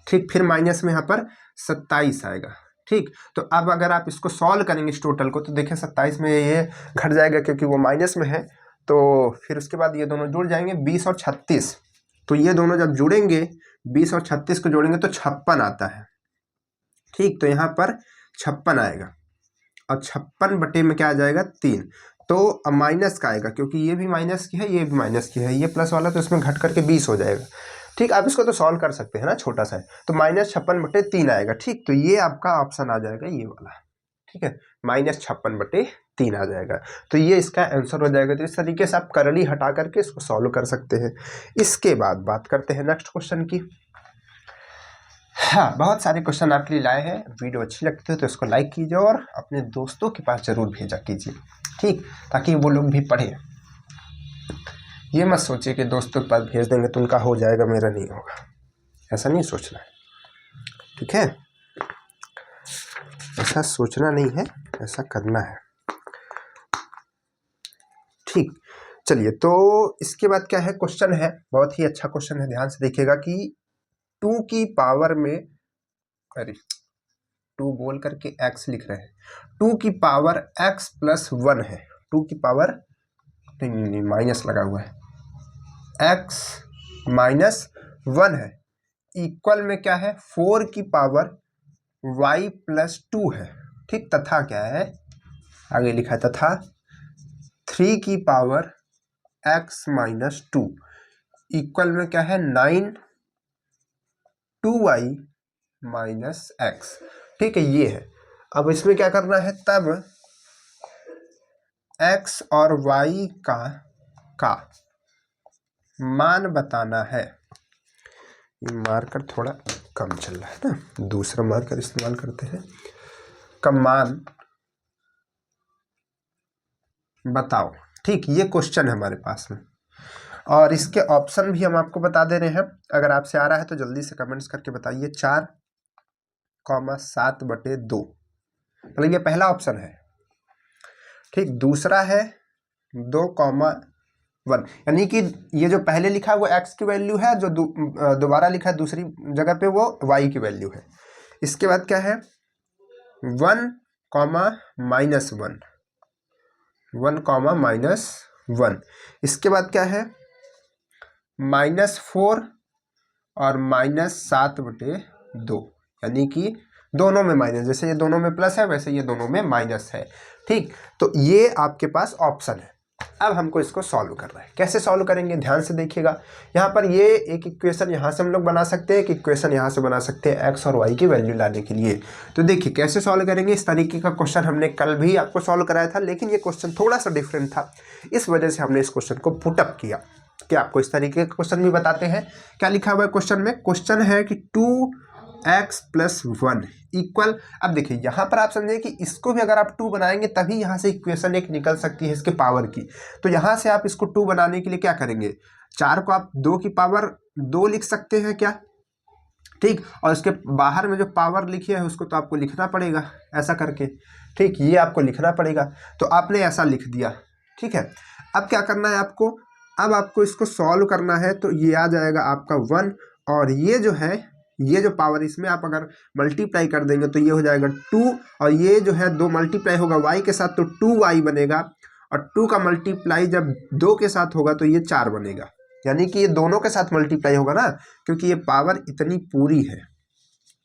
ठीक, फिर माइनस में यहाँ पर 27 आएगा। ठीक, तो अब अगर आप इसको सॉल्व करेंगे इस टोटल को, तो देखिए 27 में ये घट जाएगा क्योंकि वो माइनस में है, तो फिर उसके बाद ये दोनों जुड़ जाएंगे 20 और 36। तो ये दोनों जब जुड़ेंगे 20 और 36 को जोड़ेंगे तो 56 आता है। ठीक, तो यहाँ पर 56 आएगा और 56 बटे में क्या आ जाएगा 3। तो अब माइनस का आएगा क्योंकि ये भी माइनस की है ये भी माइनस की है, ये प्लस वाला तो इसमें घट करके 20 हो जाएगा। ठीक, आप इसको तो सॉल्व कर सकते हैं ना, छोटा सा है, तो -56/3 आएगा। ठीक, तो ये आपका ऑप्शन आ जाएगा ये वाला। ठीक है, -56/3 आ जाएगा। तो ये इसका आंसर हो जाएगा। तो इस तरीके से आप करली हटा करके इसको सॉल्व कर सकते हैं। इसके बाद बात करते हैं नेक्स्ट क्वेश्चन की। हाँ, बहुत सारे क्वेश्चन आपके लिए लाए हैं। वीडियो अच्छी लगती है तो इसको लाइक कीजिए और अपने दोस्तों के पास जरूर भेजा कीजिए। ठीक, ताकि वो लोग भी पढ़ें। ये मत सोचिए कि दोस्तों के पास भेज देंगे तो उनका हो जाएगा, मेरा नहीं होगा, ऐसा नहीं सोचना है। ठीक है, ऐसा सोचना नहीं है, ऐसा करना है। ठीक, चलिए, तो इसके बाद क्या है, क्वेश्चन है, बहुत ही अच्छा क्वेश्चन है, ध्यान से देखिएगा कि 2 की पावर में, अरे 2 बोल करके x लिख रहे हैं, 2 की पावर x + 1 है। 2 की पावर नहीं, माइनस लगा हुआ है, x - 1 है, इक्वल में क्या है 4 की पावर y + 2 है। ठीक, तथा क्या है, आगे लिखा है तथा 3 की पावर x - 2 इक्वल में क्या है 9 2y - x। ठीक है, ये है। अब इसमें क्या करना है, तब x और y का मान बताना है। ये मार्कर थोड़ा कम चल रहा है ना, दूसरा मार्कर इस्तेमाल करते हैं। का मान बताओ। ठीक, ये क्वेश्चन है हमारे पास में और इसके ऑप्शन भी हम आपको बता दे रहे हैं। अगर आपसे आ रहा है तो जल्दी से कमेंट्स करके बताइए। 4,7/2, मतलब ये पहला ऑप्शन है। ठीक, दूसरा है 2,1, यानी कि ये जो पहले लिखा है वो x की वैल्यू है, जो दोबारा लिखा है दूसरी जगह पे वो y की वैल्यू है। इसके बाद क्या है 1, -1, 1, इसके बाद क्या है -4 और -7/2, यानी कि दोनों में माइनस, जैसे ये दोनों में प्लस है वैसे ये दोनों में माइनस है। ठीक, तो ये आपके पास ऑप्शन है। अब हमको इसको सॉल्व करना है। कैसे सॉल्व करेंगे, ध्यान से देखिएगा। यहाँ पर ये एक इक्वेशन यहाँ से हम लोग बना सकते हैं, एक इक्वेशन यहाँ से बना सकते हैं x और y की वैल्यू लाने के लिए। तो देखिए कैसे सॉल्व करेंगे। इस तरीके का क्वेश्चन हमने कल भी आपको सॉल्व कराया था, लेकिन ये क्वेश्चन थोड़ा सा डिफरेंट था, इस वजह से हमने इस क्वेश्चन को पुटअप किया कि आपको इस तरीके का क्वेश्चन भी बताते हैं। क्या लिखा हुआ है क्वेश्चन में, क्वेश्चन है कि 2x + 1 इक्वल। अब देखिए यहाँ पर आप समझे कि इसको भी अगर आप 2 बनाएंगे तभी यहाँ से इक्वेशन एक निकल सकती है इसके पावर की। तो यहाँ से आप इसको 2 बनाने के लिए क्या करेंगे, 4 को आप 2 की पावर 2 लिख सकते हैं क्या। ठीक, और इसके बाहर में जो पावर लिखी है उसको तो आपको लिखना पड़ेगा ऐसा करके। ठीक, ये आपको लिखना पड़ेगा, तो आपने ऐसा लिख दिया। ठीक है, अब क्या करना है आपको, अब आपको इसको सॉल्व करना है। तो ये आ जाएगा आपका 1 और ये जो है, ये जो पावर इसमें आप अगर मल्टीप्लाई कर देंगे तो ये हो जाएगा 2 और ये जो है 2 मल्टीप्लाई होगा y के साथ तो 2y बनेगा और 2 का मल्टीप्लाई जब 2 के साथ होगा तो ये 4 बनेगा, यानी कि ये दोनों के साथ मल्टीप्लाई होगा ना, क्योंकि ये पावर इतनी पूरी है।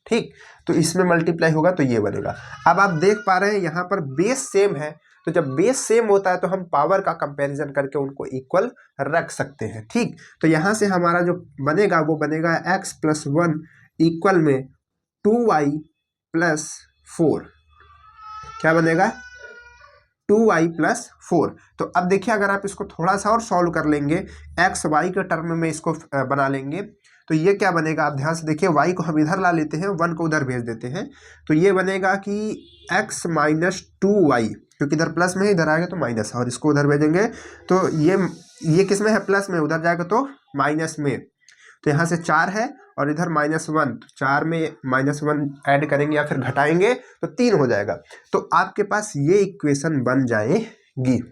ठीक, तो इसमें मल्टीप्लाई होगा तो ये बनेगा। अब आप देख पा रहे हैं यहाँ पर बेस सेम है, तो जब बेस सेम होता है तो हम पावर का कंपैरिजन करके उनको इक्वल रख सकते हैं। ठीक, तो यहाँ से हमारा जो बनेगा वो बनेगा x + 1 इक्वल में 2y + 4। क्या बनेगा 2y + 4। तो अब देखिए अगर आप इसको थोड़ा सा और सॉल्व कर लेंगे, x y के टर्म में इसको बना लेंगे तो ये क्या बनेगा, आप ध्यान से देखिए। y को हम इधर ला लेते हैं, 1 को उधर भेज देते हैं, तो ये बनेगा कि x - 2y, क्योंकि इधर प्लस में है इधर आएगा तो माइनस, और इसको उधर भेजेंगे तो ये किस में है, प्लस में, उधर जाएगा तो माइनस में। तो यहाँ से 4 है और इधर -1, तो 4 में -1 ऐड करेंगे या फिर घटाएंगे तो 3 हो जाएगा। तो आपके पास ये इक्वेशन बन जाएगी,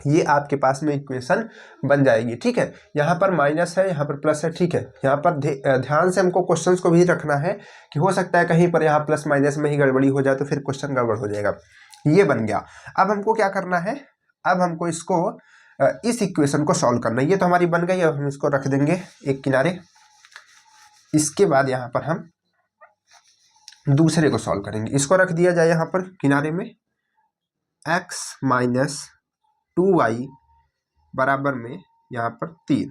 ये आपके पास में इक्वेशन बन जाएगी। ठीक है, यहाँ पर माइनस है यहाँ पर प्लस है। ठीक है, यहाँ पर ध्यान से हमको क्वेश्चंस को भी रखना है कि हो सकता है कहीं पर यहाँ प्लस माइनस में ही गड़बड़ी हो जाए तो फिर क्वेश्चन गड़बड़ हो जाएगा। ये बन गया। अब हमको क्या करना है, अब हमको इसको इस इक्वेशन को सॉल्व करना है। ये तो हमारी बन गई, अब हम इसको रख देंगे एक किनारे। इसके बाद यहाँ पर हम दूसरे को सॉल्व करेंगे। इसको रख दिया जाए यहाँ पर किनारे में, x माइनस 2y बराबर में यहाँ पर 3।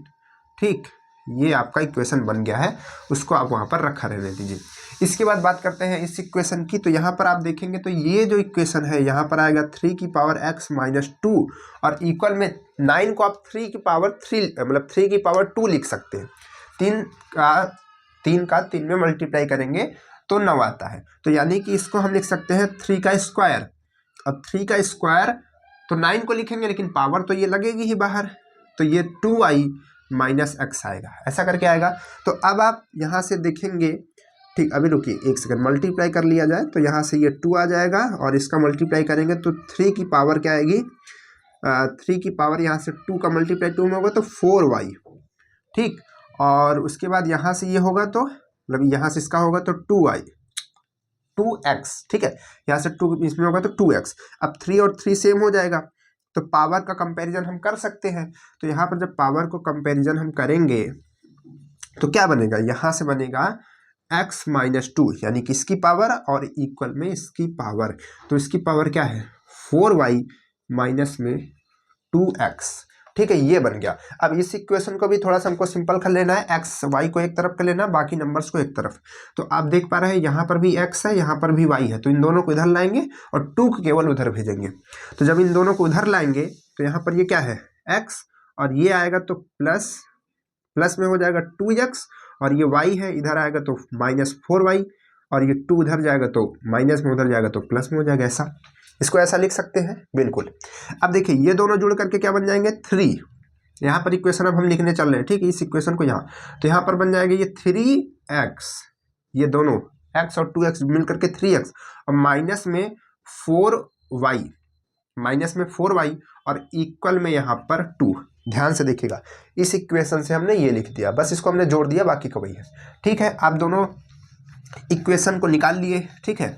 ठीक, ये आपका इक्वेशन बन गया है, उसको आप वहाँ पर रखा रहने दीजिए। इसके बाद बात करते हैं इस इक्वेशन की। तो यहाँ पर आप देखेंगे तो ये जो इक्वेशन है यहाँ पर आएगा 3 की पावर x माइनस 2 और इक्वल में 9 को आप 3 की पावर 3 मतलब 3 की पावर 2 लिख सकते हैं। 3 का 3 में मल्टीप्लाई करेंगे तो 9 आता है। तो यानी कि इसको हम लिख सकते हैं 3 का स्क्वायर। अब 3 का स्क्वायर तो 9 को लिखेंगे, लेकिन पावर तो ये लगेगी ही बाहर, तो ये 2y माइनस x आएगा, ऐसा करके आएगा। तो अब आप यहाँ से देखेंगे, ठीक, अभी रुकिए एक सेकंड, मल्टीप्लाई कर लिया जाए तो यहाँ से ये 2 आ जाएगा और इसका मल्टीप्लाई करेंगे तो 3 की पावर क्या आएगी, 3 की पावर यहाँ से 2 का मल्टीप्लाई 2 में होगा तो 4y। ठीक, और उसके बाद यहाँ से ये होगा तो मतलब यहाँ से इसका होगा तो 2x। ठीक है, यहाँ से 2 इसमें होगा तो 2x। अब 3 और 3 सेम हो जाएगा, तो पावर का कंपैरिजन हम कर सकते हैं। तो यहाँ पर जब पावर को कंपैरिजन हम करेंगे तो क्या बनेगा, यहाँ से बनेगा x माइनस 2 यानी कि इसकी पावर और इक्वल में इसकी पावर, तो इसकी पावर क्या है 4y माइनस में 2x। ठीक है, ये बन गया। अब इस इक्वेशन को भी थोड़ा सा हमको सिंपल कर लेना है, x y को एक तरफ कर लेना है, बाकी नंबर्स को एक तरफ। तो आप देख पा रहे हैं यहाँ पर भी x है, यहाँ पर भी y है, तो इन दोनों को इधर लाएंगे और 2 को केवल उधर भेजेंगे। तो जब इन दोनों को उधर लाएंगे तो यहाँ पर ये क्या है x और ये आएगा तो प्लस में हो जाएगा 2x और ये y है, इधर आएगा तो माइनस 4y और ये 2 उधर जाएगा तो माइनस में उधर जाएगा तो प्लस में हो जाएगा। ऐसा, इसको ऐसा लिख सकते हैं बिल्कुल। अब देखिए ये दोनों जुड़ करके क्या बन जाएंगे 3। यहाँ पर इक्वेशन अब हम लिखने चल रहे हैं, ठीक है, इस इक्वेशन को यहाँ, तो यहाँ पर बन जाएगा ये 3x, ये दोनों x और 2x मिल करके 3x और माइनस में 4y, माइनस में 4y और इक्वल में यहाँ पर 2। ध्यान से देखिएगा, इस इक्वेशन से हमने ये लिख दिया, बस इसको हमने जोड़ दिया, बाकी का वही है। ठीक है, आप दोनों इक्वेशन को निकाल लिए। ठीक है,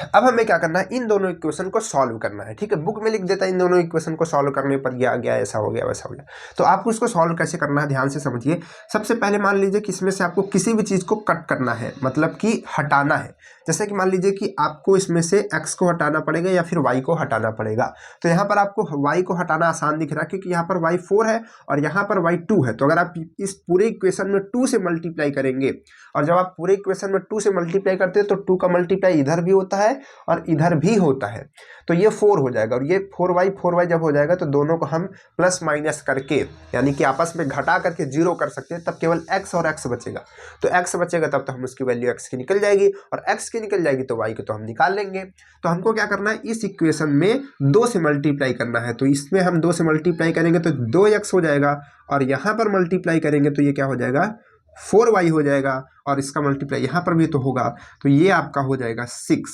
अब हमें क्या करना है, इन दोनों इक्वेशन को सॉल्व करना है। ठीक है, बुक में लिख देता है इन दोनों इक्वेशन को सॉल्व करने पर ये आ गया, ऐसा हो गया, वैसा हो गया। तो आपको इसको सॉल्व कैसे करना है ध्यान से समझिए। सबसे पहले मान लीजिए कि इसमें से आपको किसी भी चीज़ को कट करना है, मतलब कि हटाना है। जैसे कि मान लीजिए कि आपको इसमें से x को हटाना पड़ेगा या फिर y को हटाना पड़ेगा। तो यहाँ पर आपको y को हटाना आसान दिख रहा है क्योंकि यहाँ पर y 4 है और यहाँ पर y 2 है। तो अगर आप इस पूरे इक्वेशन में 2 से मल्टीप्लाई करेंगे और जब आप पूरे इक्वेशन में 2 से मल्टीप्लाई करते हैं तो 2 का मल्टीप्लाई इधर भी होता है और इधर भी होता है, तो ये 4 हो जाएगा और ये 4y जब हो जाएगा तो दोनों को हम प्लस माइनस करके यानी कि आपस में घटा करके 0 कर सकते हैं, तब केवल x और x बचेगा। तो x बचेगा तब तो हम उसकी वैल्यू x की निकल जाएगी और x की निकल जाएगी तो y को तो हम निकाल लेंगे। तो हमको क्या करना है, इस इक्वेशन में 2 से मल्टीप्लाई करना है। तो इसमें हम 2 से मल्टीप्लाई करेंगे तो 2x हो जाएगा और यहाँ पर मल्टीप्लाई करेंगे तो ये क्या हो जाएगा 4y हो जाएगा और इसका मल्टीप्लाई यहाँ पर भी तो होगा, तो ये आपका हो जाएगा 6।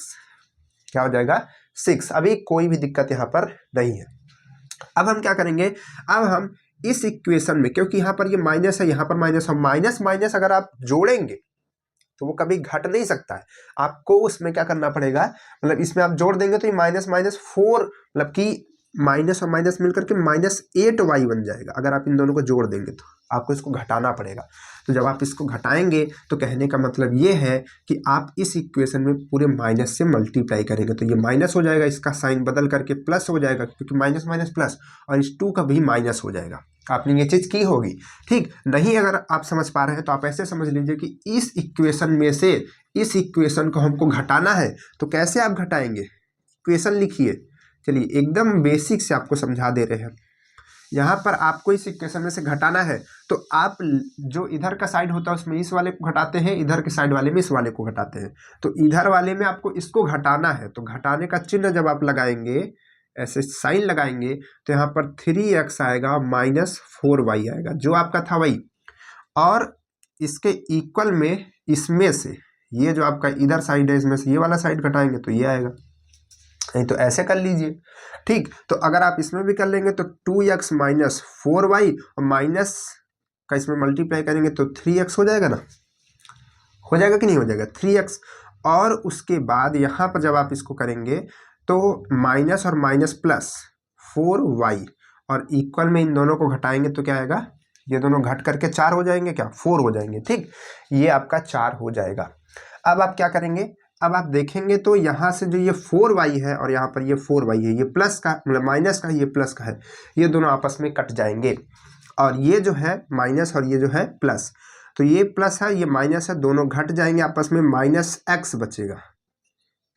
क्या हो जाएगा 6। अभी कोई भी दिक्कत यहाँ पर नहीं है। अब हम क्या करेंगे, अब हम इस इक्वेशन में, क्योंकि यहाँ पर ये माइनस है, यहाँ पर माइनस है, माइनस माइनस अगर आप जोड़ेंगे तो वो कभी घट नहीं सकता है। आपको उसमें क्या करना पड़ेगा, मतलब इसमें आप जोड़ देंगे तो ये माइनस माइनस 4 मतलब कि माइनस और माइनस मिलकर के -8y बन जाएगा। अगर आप इन दोनों को जोड़ देंगे तो आपको इसको घटाना पड़ेगा। तो जब आप इसको घटाएंगे तो कहने का मतलब ये है कि आप इस इक्वेशन में पूरे माइनस से मल्टीप्लाई करेंगे तो ये माइनस हो जाएगा, इसका साइन बदल करके प्लस हो जाएगा क्योंकि माइनस माइनस प्लस, और इस 2 का भी माइनस हो जाएगा। आपने ये चीज़ की होगी। ठीक, नहीं अगर आप समझ पा रहे हैं तो आप ऐसे समझ लीजिए कि इस इक्वेशन में से इस इक्वेशन को हमको घटाना है। तो कैसे आप घटाएंगे, इक्वेशन लिखिए। चलिए एकदम बेसिक से आपको समझा दे रहे हैं। यहाँ पर आपको इस इक्वेशन में से घटाना है तो आप जो इधर का साइड होता है उसमें इस वाले को घटाते हैं, इधर के साइड वाले में इस वाले को घटाते हैं। तो इधर वाले में आपको इसको घटाना है, तो घटाने का चिन्ह जब आप लगाएंगे, ऐसे साइन लगाएंगे, तो यहाँ पर 3x आएगा -4y आएगा, जो आपका था वही। और इसके इक्वल में इसमें से ये जो आपका इधर साइड है इसमें से ये वाला साइड घटाएंगे तो ये आएगा, नहीं तो ऐसे कर लीजिए। ठीक, तो अगर आप इसमें भी कर लेंगे तो 2x -4y और माइनस का इसमें मल्टीप्लाई करेंगे तो 3x हो जाएगा ना, हो जाएगा कि नहीं हो जाएगा 3x। और उसके बाद यहाँ पर जब आप इसको करेंगे तो माइनस और माइनस प्लस 4y और इक्वल में इन दोनों को घटाएंगे तो क्या आएगा, ये दोनों घट करके 4 हो जाएंगे, क्या 4 हो जाएंगे। ठीक, ये आपका 4 हो जाएगा। अब आप क्या करेंगे, अब आप देखेंगे तो यहाँ से जो ये 4y है और यहाँ पर ये 4y है, ये प्लस का मतलब माइनस का, ये प्लस का है, ये दोनों आपस में कट जाएंगे और ये जो है माइनस और ये जो है प्लस, तो ये प्लस है ये माइनस है, दोनों घट जाएंगे आपस में, माइनस एक्स बचेगा,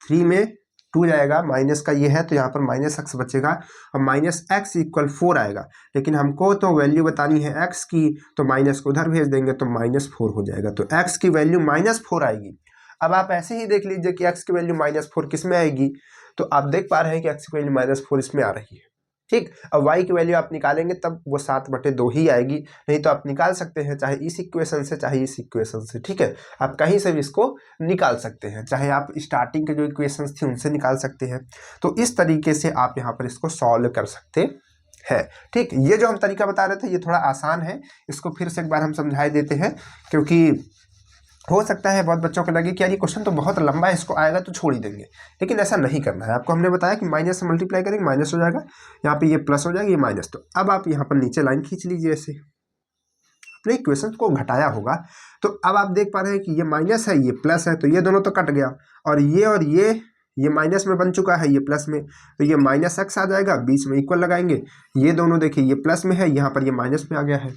3 में 2 जाएगा, माइनस का ये है तो यहाँ पर माइनस एक्स बचेगा और माइनस एक्स इक्वल 4 आएगा, लेकिन हमको तो वैल्यू बतानी है एक्स की, तो माइनस को उधर भेज देंगे तो -4 हो जाएगा, तो एक्स की वैल्यू -4 आएगी। अब आप ऐसे ही देख लीजिए कि एक्स की वैल्यू -4 किस में आएगी, तो आप देख पा रहे हैं कि एक्स की वैल्यू -4 इसमें आ रही है। ठीक, अब y की वैल्यू आप निकालेंगे तब वो 7/2 ही आएगी, नहीं तो आप निकाल सकते हैं चाहे इस इक्वेशन से चाहे इस इक्वेशन से। ठीक है, आप कहीं से भी इसको निकाल सकते हैं, चाहे आप स्टार्टिंग के जो इक्वेशंस थी उनसे निकाल सकते हैं। तो इस तरीके से आप यहाँ पर इसको सॉल्व कर सकते हैं। ठीक, ये जो हम तरीका बता रहे थे ये थोड़ा आसान है, इसको फिर से एक बार हम समझा देते हैं, क्योंकि हो सकता है बहुत बच्चों को लगे कि यार ये क्वेश्चन तो बहुत लंबा है, इसको आएगा तो छोड़ ही देंगे, लेकिन ऐसा नहीं करना है। आपको हमने बताया कि माइनस से मल्टीप्लाई करेंगे माइनस हो जाएगा, यहाँ पे ये प्लस हो जाएगा, ये माइनस। तो अब आप यहाँ पर नीचे लाइन खींच लीजिए, ऐसे अपने इक्वेशन को घटाया होगा, तो अब आप देख पा रहे हैं कि ये माइनस है ये प्लस है, तो ये दोनों तो कट गया और ये माइनस में बन चुका है, ये प्लस में, तो ये माइनस एक्स आ जाएगा, बीच में इक्वल लगाएंगे, ये दोनों देखिए ये प्लस में है, यहाँ पर ये माइनस में आ गया है,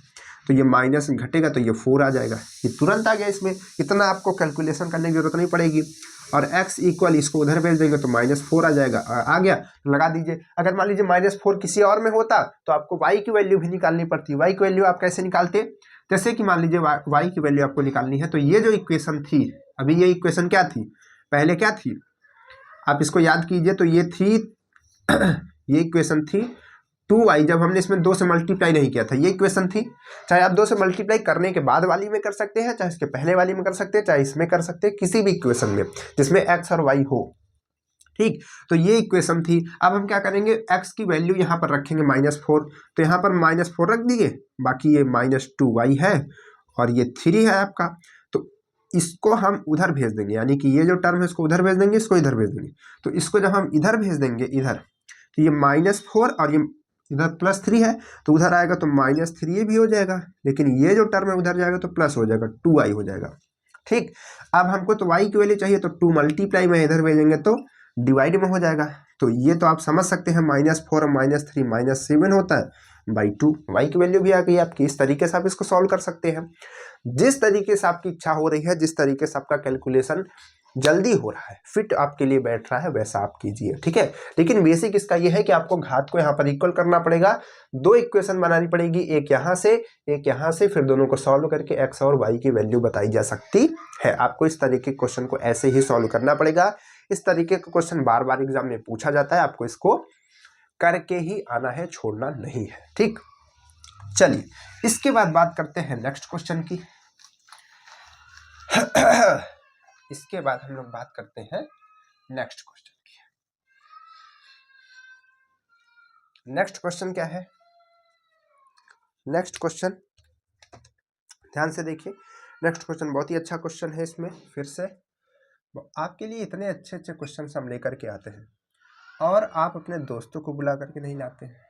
तो ये माइनस घटेगा तो ये 4 आ जाएगा, ये तुरंत आ गया। इसमें इतना आपको कैलकुलेशन करने की जरूरत नहीं पड़ेगी और x इक्वल इसको उधर भेज देंगे तो -4 आ जाएगा, आ गया, लगा दीजिए। अगर मान लीजिए -4 किसी और में होता तो आपको y की वैल्यू भी निकालनी पड़ती। y की वैल्यू आप कैसे निकालते, जैसे कि मान लीजिए y की वैल्यू आपको निकालनी है, तो ये जो इक्वेशन थी, अभी ये इक्वेशन क्या थी, पहले क्या थी, आप इसको याद कीजिए, तो ये थी ये इक्वेशन थी 2y, जब हमने इसमें 2 से मल्टीप्लाई नहीं किया था, ये इक्वेशन थी। चाहे आप 2 से मल्टीप्लाई करने के बाद वाली में कर सकते हैं, चाहे इसके पहले वाली में कर सकते हैं, चाहे इसमें कर सकते हैं, किसी भी इक्वेशन में जिसमें x और y हो। ठीक, तो ये इक्वेशन थी। अब हम क्या करेंगे, x की वैल्यू यहाँ पर रखेंगे -4, तो यहाँ पर -4 रख दिए, बाकी ये -2y है और ये 3 है आपका, तो इसको हम उधर भेज देंगे, यानी कि ये जो टर्म है इसको उधर भेज देंगे, इसको इधर भेज देंगे। तो इसको जब हम इधर भेज देंगे, इधर, तो ये -4 और ये इधर +3 है, तो उधर आएगा तो -3 भी हो जाएगा, लेकिन ये जो टर्म है उधर जाएगा तो प्लस हो जाएगा, 2y हो जाएगा। ठीक, अब हमको तो y की वैल्यू चाहिए, तो 2 मल्टीप्लाई में इधर भेजेंगे तो डिवाइड में हो जाएगा। तो ये तो आप समझ सकते हैं -4 और -3 -7 होता है बाई 2, y की वैल्यू भी आ गई आपकी। इस तरीके से आप इसको सॉल्व कर सकते हैं, जिस तरीके से आपकी इच्छा हो रही है, जिस तरीके से आपका कैलकुलेशन जल्दी हो रहा है, फिट आपके लिए बैठ रहा है, वैसा आप कीजिए। ठीक है, लेकिन बेसिक इसका यह है कि आपको घात को यहाँ पर इक्वल करना पड़ेगा, 2 इक्वेशन बनानी पड़ेगी, एक यहाँ से, फिर दोनों को सॉल्व करके x और y की वैल्यू बताई जा सकती है। आपको इस तरीके के क्वेश्चन को ऐसे ही सॉल्व करना पड़ेगा। इस तरीके का क्वेश्चन बार बार एग्जाम में पूछा जाता है, आपको इसको करके ही आना है, छोड़ना नहीं है। ठीक, चलिए इसके बाद बात करते हैं नेक्स्ट क्वेश्चन की। इसके बाद हम लोग बात करते हैं नेक्स्ट क्वेश्चन की। नेक्स्ट क्वेश्चन क्या है, नेक्स्ट क्वेश्चन ध्यान से देखिए। नेक्स्ट क्वेश्चन बहुत ही अच्छा क्वेश्चन है। इसमें फिर से आपके लिए इतने अच्छे अच्छे क्वेश्चन हम लेकर के आते हैं और आप अपने दोस्तों को बुला करके नहीं लाते हैं,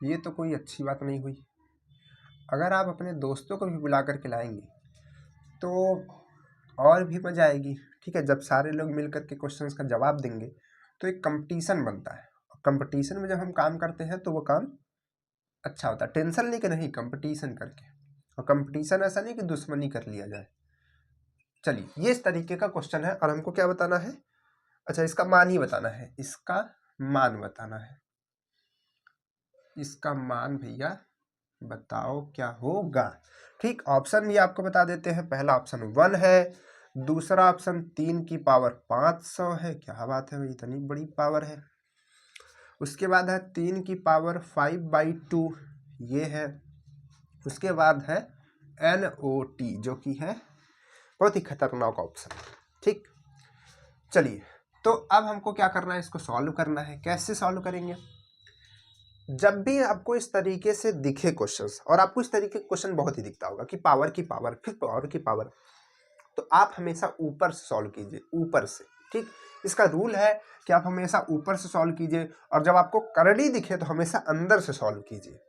ये तो कोई अच्छी बात नहीं हुई। अगर आप अपने दोस्तों को भी बुला करके लाएंगे तो और भी मजा आएगी। ठीक है, जब सारे लोग मिल करके क्वेश्चंस का जवाब देंगे तो एक कंपटीशन बनता है, और कंपटीशन में जब हम काम करते हैं तो वो काम अच्छा होता है, टेंशन लेके नहीं, कंपटीशन करके। और कंपटीशन ऐसा नहीं कि दुश्मनी कर लिया जाए। चलिए, ये इस तरीके का क्वेश्चन है और हमको क्या बताना है, अच्छा इसका मान ही बताना है, इसका मान बताना है। इसका मान भैया बताओ क्या होगा। ठीक, ऑप्शन भी आपको बता देते हैं। पहला ऑप्शन 1 है, दूसरा ऑप्शन 3 की पावर 500 है, क्या बात है भाई, इतनी बड़ी पावर है। उसके बाद है 3 की पावर 5/2, ये है। उसके बाद है NOT, जो कि है बहुत ही खतरनाक ऑप्शन। ठीक, चलिए तो अब हमको क्या करना है, इसको सॉल्व करना है। कैसे सॉल्व करेंगे, जब भी आपको इस तरीके से दिखे क्वेश्चंस, और आपको इस तरीके का क्वेश्चन बहुत ही दिखता होगा कि पावर की पावर, फिर पावर की पावर, तो आप हमेशा ऊपर से सॉल्व कीजिए, ऊपर से। ठीक, इसका रूल है कि आप हमेशा ऊपर से सॉल्व कीजिए और जब आपको करड़ी दिखे तो हमेशा अंदर से सॉल्व कीजिए।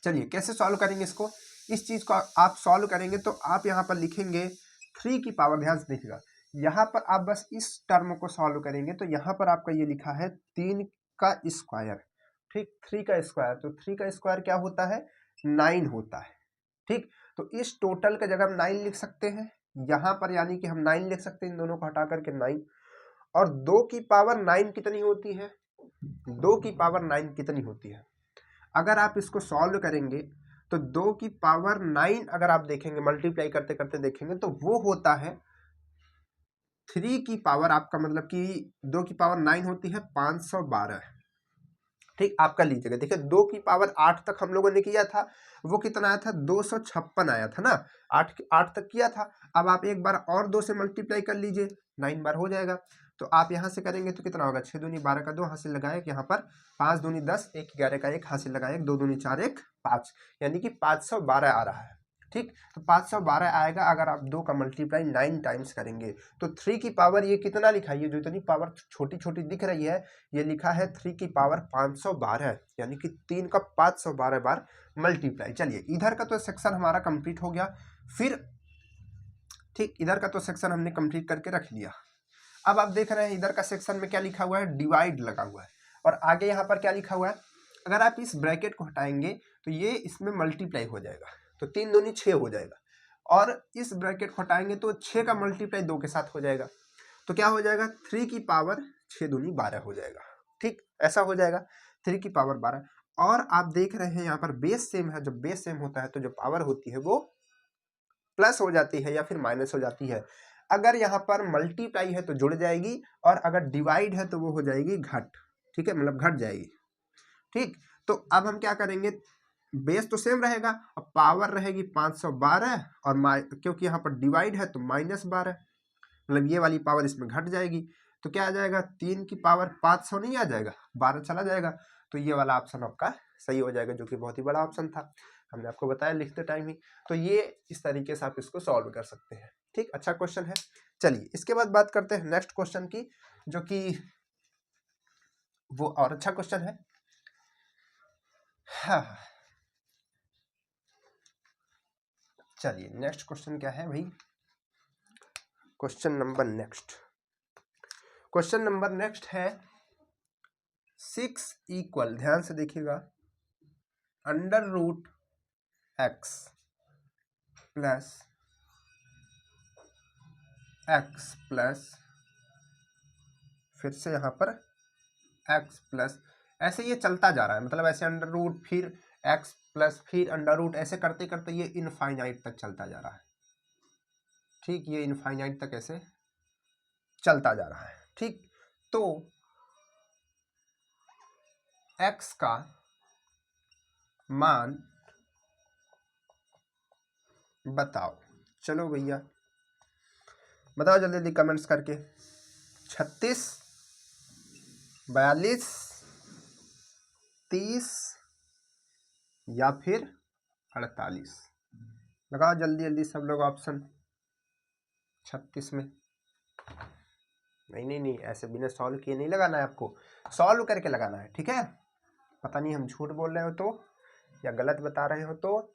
चलिए कैसे सॉल्व करेंगे इसको, इस चीज को आप सॉल्व करेंगे तो आप यहाँ पर लिखेंगे 3 की पावर, ध्यान से देखिएगा यहाँ पर आप बस इस टर्म को सॉल्व करेंगे तो यहाँ पर आपका ये लिखा है 3 का स्क्वायर, ठीक, 3 का स्क्वायर, तो 3 का स्क्वायर क्या होता है 9 होता है, ठीक। तो इस टोटल का जगह हम 9 लिख सकते हैं यहाँ पर, यानी कि हम 9 लिख सकते हैं, इन दोनों को हटा करके 9, और 2 की पावर 9 कितनी होती है, 2 की पावर 9 कितनी होती है, अगर आप इसको सॉल्व करेंगे तो 2 की पावर 9 अगर आप देखेंगे मल्टीप्लाई करते करते देखेंगे तो वो होता है 3 की पावर, आपका मतलब कि 2 की पावर 9 होती है 512, ठीक। आप कर लीजिएगा, देखिए 2 की पावर 8 तक हम लोगों ने किया था, वो कितना आया था 256 आया था ना, 8 तक किया था। अब आप एक बार और 2 से मल्टीप्लाई कर लीजिए, 9 बार हो जाएगा। तो आप यहाँ से करेंगे तो कितना होगा, 6 दूनी 12 का 2 हासिल लगाए यहाँ पर, 5 दूनी 10, 1 11 का 1 हासिल लगाए, 2 दूनी 4 1 5, यानी कि 512 आ रहा है, ठीक। तो 512 आएगा अगर आप 2 का मल्टीप्लाई 9 टाइम्स करेंगे। तो 3 की पावर ये कितना लिखा है, ये जो इतनी पावर छोटी छोटी दिख रही है ये लिखा है 3 की पावर 512, यानी कि 3 का 512 बार मल्टीप्लाई। चलिए इधर का तो सेक्शन हमारा कंप्लीट हो गया, फिर ठीक इधर का तो सेक्शन हमने कंप्लीट करके रख लिया। अब आप देख रहे हैं इधर का सेक्शन में क्या लिखा हुआ है, डिवाइड लगा हुआ है, और आगे यहाँ पर क्या लिखा हुआ है, अगर आप इस ब्रैकेट को हटाएंगे तो ये इसमें मल्टीप्लाई हो जाएगा, तो 3 दूनी 6 हो जाएगा, और इस ब्रैकेट को हटाएंगे तो 6 का मल्टीप्लाई 2 के साथ हो जाएगा, तो क्या हो जाएगा 3 की पावर 6 दूनी 12 हो जाएगा, ठीक, ऐसा हो जाएगा 3 की पावर 12। और आप देख रहे हैं यहाँ पर बेस सेम है, जब बेस सेम होता है तो जो पावर होती है वो प्लस हो जाती है या फिर माइनस हो जाती है। अगर यहाँ पर मल्टीप्लाई है तो जुड़ जाएगी, और अगर डिवाइड है तो वो हो जाएगी घट, ठीक है, मतलब घट जाएगी, ठीक। तो अब हम क्या करेंगे, बेस तो सेम रहेगा और पावर रहेगी 512, और क्योंकि यहाँ पर डिवाइड है तो -12, मतलब ये वाली पावर इसमें घट जाएगी, तो क्या आ जाएगा 3 की पावर 500 नहीं आ जाएगा, 12 चला जाएगा, तो ये वाला ऑप्शन आपका सही हो जाएगा, जो कि बहुत ही बड़ा ऑप्शन था, हमने आपको बताया लिखते टाइम ही। तो ये इस तरीके से आप इसको सॉल्व कर सकते हैं, ठीक, अच्छा क्वेश्चन है। चलिए इसके बाद बात करते हैं नेक्स्ट क्वेश्चन की, जो कि वो और अच्छा क्वेश्चन है। हाँ चलिए नेक्स्ट क्वेश्चन क्या है भाई, क्वेश्चन नंबर नेक्स्ट है 6 इक्वल, ध्यान से देखिएगा, √x प्लस फिर से यहाँ पर x प्लस, ऐसे ये चलता जा रहा है, मतलब ऐसे √ फिर x प्लस फिर √ ऐसे करते करते ये इनफाइनाइट तक चलता जा रहा है, ठीक, ये इनफाइनाइट तक ऐसे चलता जा रहा है, ठीक। तो x का मान बताओ, चलो भैया बताओ जल्दी जल्दी कमेंट्स करके, 36, 42, 30 या फिर 48, लगाओ जल्दी जल्दी सब लोग ऑप्शन 36 में। नहीं ऐसे बिना सॉल्व किए नहीं लगाना है, आपको सॉल्व करके लगाना है, ठीक है। पता नहीं हम झूठ बोल रहे हो तो या गलत बता रहे हो तो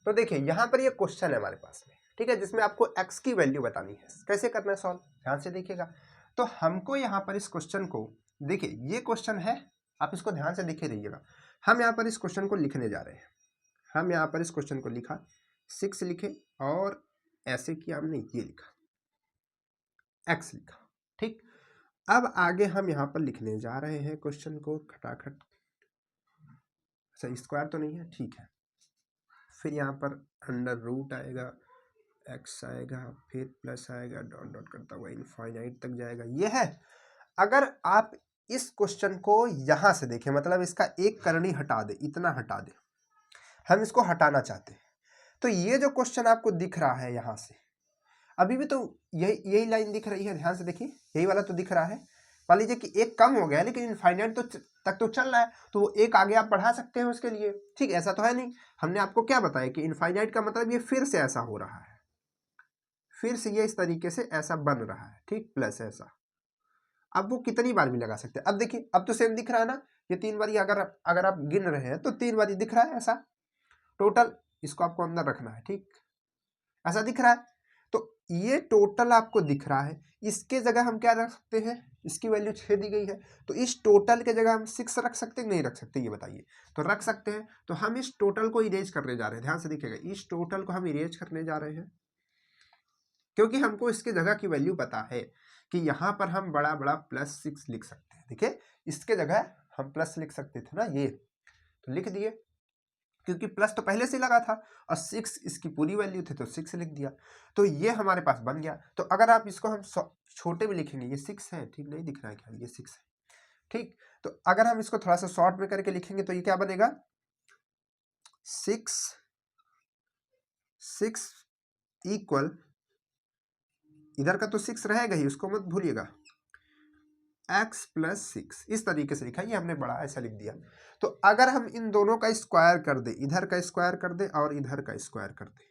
देखिए यहाँ पर ये क्वेश्चन है हमारे पास में, ठीक है, जिसमें आपको x की वैल्यू बतानी है, कैसे करना है सॉल्व, ध्यान से देखिएगा। तो हमको यहाँ पर इस क्वेश्चन को, देखिए ये क्वेश्चन है, आप इसको ध्यान से देखे रहिएगा, हम यहाँ पर इस क्वेश्चन को लिखने जा रहे हैं, हम यहाँ पर इस क्वेश्चन को लिखा 6 लिखे और ऐसे किया हमने, ये लिखा x लिखा, ठीक। अब आगे हम यहाँ पर लिखने जा रहे हैं क्वेश्चन को खटाखट, अच्छा स्क्वायर तो नहीं है, ठीक है, फिर यहाँ पर √ आएगा, x आएगा, फिर प्लस आएगा, डॉट डॉट करता हुआ इनफाइनाइट तक जाएगा, ये है। अगर आप इस क्वेश्चन को यहाँ से देखें, मतलब इसका एक करनी हटा दे, इतना हटा दे, हम इसको हटाना चाहते हैं, तो ये जो क्वेश्चन आपको दिख रहा है यहाँ से, अभी भी तो यही लाइन दिख रही है, ध्यान से देखिए, यही वाला तो दिख रहा है, मान लीजिए कि एक कम हो गया लेकिन इनफाइनाइट तक तो चल रहा है, तो वो एक आगे आप बढ़ा सकते हैं उसके लिए, ठीक, ऐसा तो है नहीं। हमने आपको क्या बताया कि इनफाइनाइट का मतलब ये फिर से ऐसा हो रहा है, फिर से ये इस तरीके से ऐसा बन रहा है, ठीक, प्लस ऐसा, अब वो कितनी बार भी लगा सकते हैं। अब देखिए, अब तो सेम दिख रहा है ना, ये 3 बारी अगर आप गिन रहे हैं तो 3 बारी दिख रहा है ऐसा टोटल, इसको आपको अंदर रखना है, ठीक, ऐसा दिख रहा है। तो ये टोटल आपको दिख रहा है, इसके जगह हम क्या रख सकते हैं, इसकी वैल्यू 6 दी गई है, तो इस टोटल के जगह हम 6 रख सकते हैं नहीं रख सकते, ये बताइए। तो रख सकते हैं, तो हम इस टोटल को इरेज करने जा रहे हैं, ध्यान से देखिएगा, इस टोटल को हम इरेज करने जा रहे हैं, क्योंकि हमको इसके जगह की वैल्यू पता है कि यहाँ पर हम बड़ा बड़ा +6 लिख सकते हैं। देखिए, इसके जगह हम प्लस लिख सकते थे ना, ये तो लिख दिए, क्योंकि प्लस तो पहले से लगा था और 6 इसकी पूरी वैल्यू थी, तो 6 लिख दिया, तो ये हमारे पास बन गया। तो अगर आप इसको हम छोटे में लिखेंगे, ये 6 है, ठीक, नहीं दिख रहा है क्या, ये 6 है, ठीक। तो अगर हम इसको थोड़ा सा शॉर्ट में करके लिखेंगे तो ये क्या बनेगा, 6 इक्वल, इधर का तो 6 रहेगा ही, उसको मत भूलिएगा, x + 6, इस तरीके से लिखा, ये हमने बड़ा ऐसा लिख दिया। तो अगर हम इन दोनों का स्क्वायर कर दे, इधर का स्क्वायर कर दे और इधर का स्क्वायर कर दे,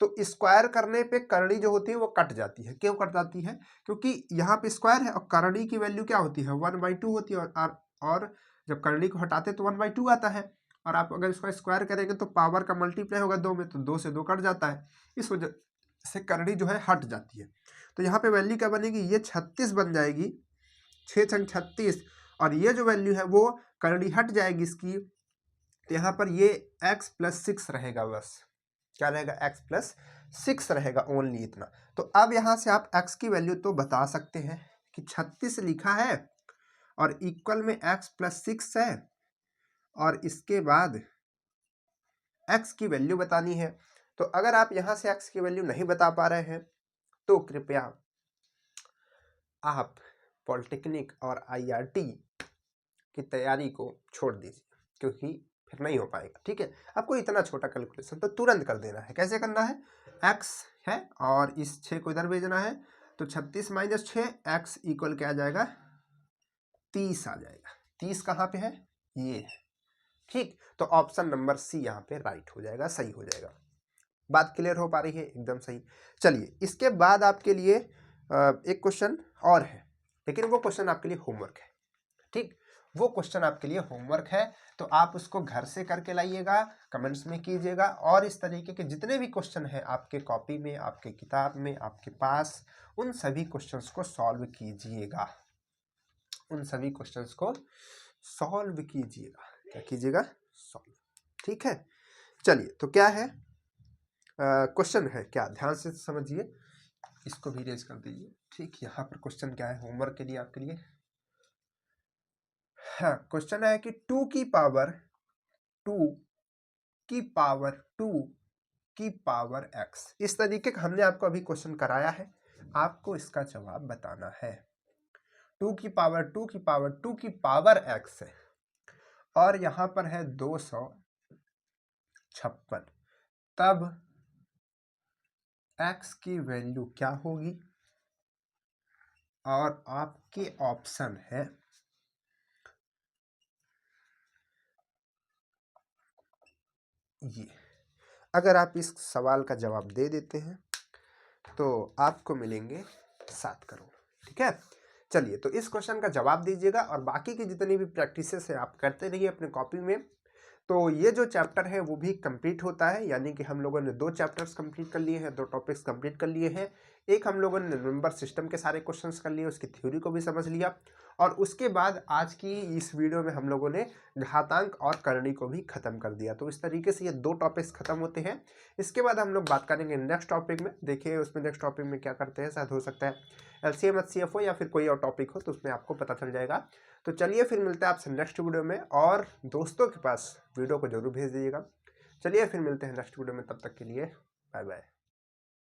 तो स्क्वायर करने पे करड़ी जो होती है वो कट जाती है। क्यों कट जाती है, क्योंकि यहाँ पे स्क्वायर है और करड़ी की वैल्यू क्या होती है, 1/2 होती है, और जब करड़ी को हटाते तो 1/2 आता है, और आप अगर इसका स्क्वायर करेंगे तो पावर का मल्टीप्लाई होगा 2 में, तो 2 से 2 कट जाता है, इस वजह से करड़ी जो है हट जाती है। तो यहाँ पे वैल्यू क्या बनेगी, ये 36 बन जाएगी, 6 छंग 36, और ये जो वैल्यू है वो करड़ी हट जाएगी इसकी, तो यहाँ पर ये x + 6 रहेगा, बस क्या रहेगा, x + 6 रहेगा, ओनली इतना। तो अब यहाँ से आप x की वैल्यू तो बता सकते हैं कि 36 लिखा है और इक्वल में x + 6 है, और इसके बाद x की वैल्यू बतानी है। तो अगर आप यहाँ से x की वैल्यू नहीं बता पा रहे हैं तो कृपया आप पॉलिटेक्निक और IRT की तैयारी को छोड़ दीजिए, क्योंकि फिर नहीं हो पाएगा, ठीक है। आपको इतना छोटा कैलकुलेशन तो तुरंत कर देना है। कैसे करना है, x है और इस 6 को इधर भेजना है, तो 36 - 6, x इक्वल क्या आ जाएगा, 30 आ जाएगा। 30 कहाँ पे है, ये है, ठीक। तो ऑप्शन नंबर सी यहाँ पे राइट हो जाएगा, सही हो जाएगा। बात क्लियर हो पा रही है, एकदम सही। चलिए, इसके बाद आपके लिए एक क्वेश्चन और है, लेकिन वो क्वेश्चन आपके लिए होमवर्क है, ठीक। वो क्वेश्चन आपके लिए होमवर्क है, तो आप उसको घर से करके लाइएगा, कमेंट्स में कीजिएगा, और इस तरीके के जितने भी क्वेश्चन हैं आपके कॉपी में, आपके किताब में, आपके पास, उन सभी क्वेश्चंस को सॉल्व कीजिएगा, उन सभी क्वेश्चंस को सॉल्व कीजिएगा। क्या कीजिएगा, सॉल्व, ठीक है। चलिए, तो क्या है क्वेश्चन है, क्या ध्यान से समझिए, इसको भी रेज कर दीजिए, ठीक। यहाँ पर क्वेश्चन क्या है होमवर्क के लिए आपके लिए, हाँ, क्वेश्चन है कि 2 की पावर 2 x, इस तरीके का हमने आपको अभी क्वेश्चन कराया है, आपको इसका जवाब बताना है। 2 की पावर x है, और यहाँ पर है 256, तब x की वैल्यू क्या होगी, और आपके ऑप्शन है ये। अगर आप इस सवाल का जवाब दे देते हैं तो आपको मिलेंगे 7 करोड़, ठीक है। चलिए, तो इस क्वेश्चन का जवाब दीजिएगा, और बाकी की जितनी भी प्रैक्टिसेस है आप करते रहिए अपने कॉपी में। तो ये जो चैप्टर है वो भी कंप्लीट होता है, यानी कि हम लोगों ने 2 चैप्टर्स कंप्लीट कर लिए हैं, 2 टॉपिक्स कंप्लीट कर लिए हैं। एक हम लोगों ने नंबर सिस्टम के सारे क्वेश्चंस कर लिए, उसकी थ्योरी को भी समझ लिया, और उसके बाद आज की इस वीडियो में हम लोगों ने घातांक और करणी को भी खत्म कर दिया। तो इस तरीके से ये 2 टॉपिक्स खत्म होते हैं। इसके बाद हम लोग बात करेंगे नेक्स्ट टॉपिक में, देखिए उसमें नेक्स्ट टॉपिक में क्या करते हैं, शायद हो सकता है LCM HCF हो या फिर कोई और टॉपिक हो, तो उसमें आपको पता चल जाएगा। तो चलिए, फिर मिलते हैं आपसे नेक्स्ट वीडियो में, और दोस्तों के पास वीडियो को जरूर भेज दीजिएगा। चलिए, फिर मिलते हैं नेक्स्ट वीडियो में, तब तक के लिए बाय बाय।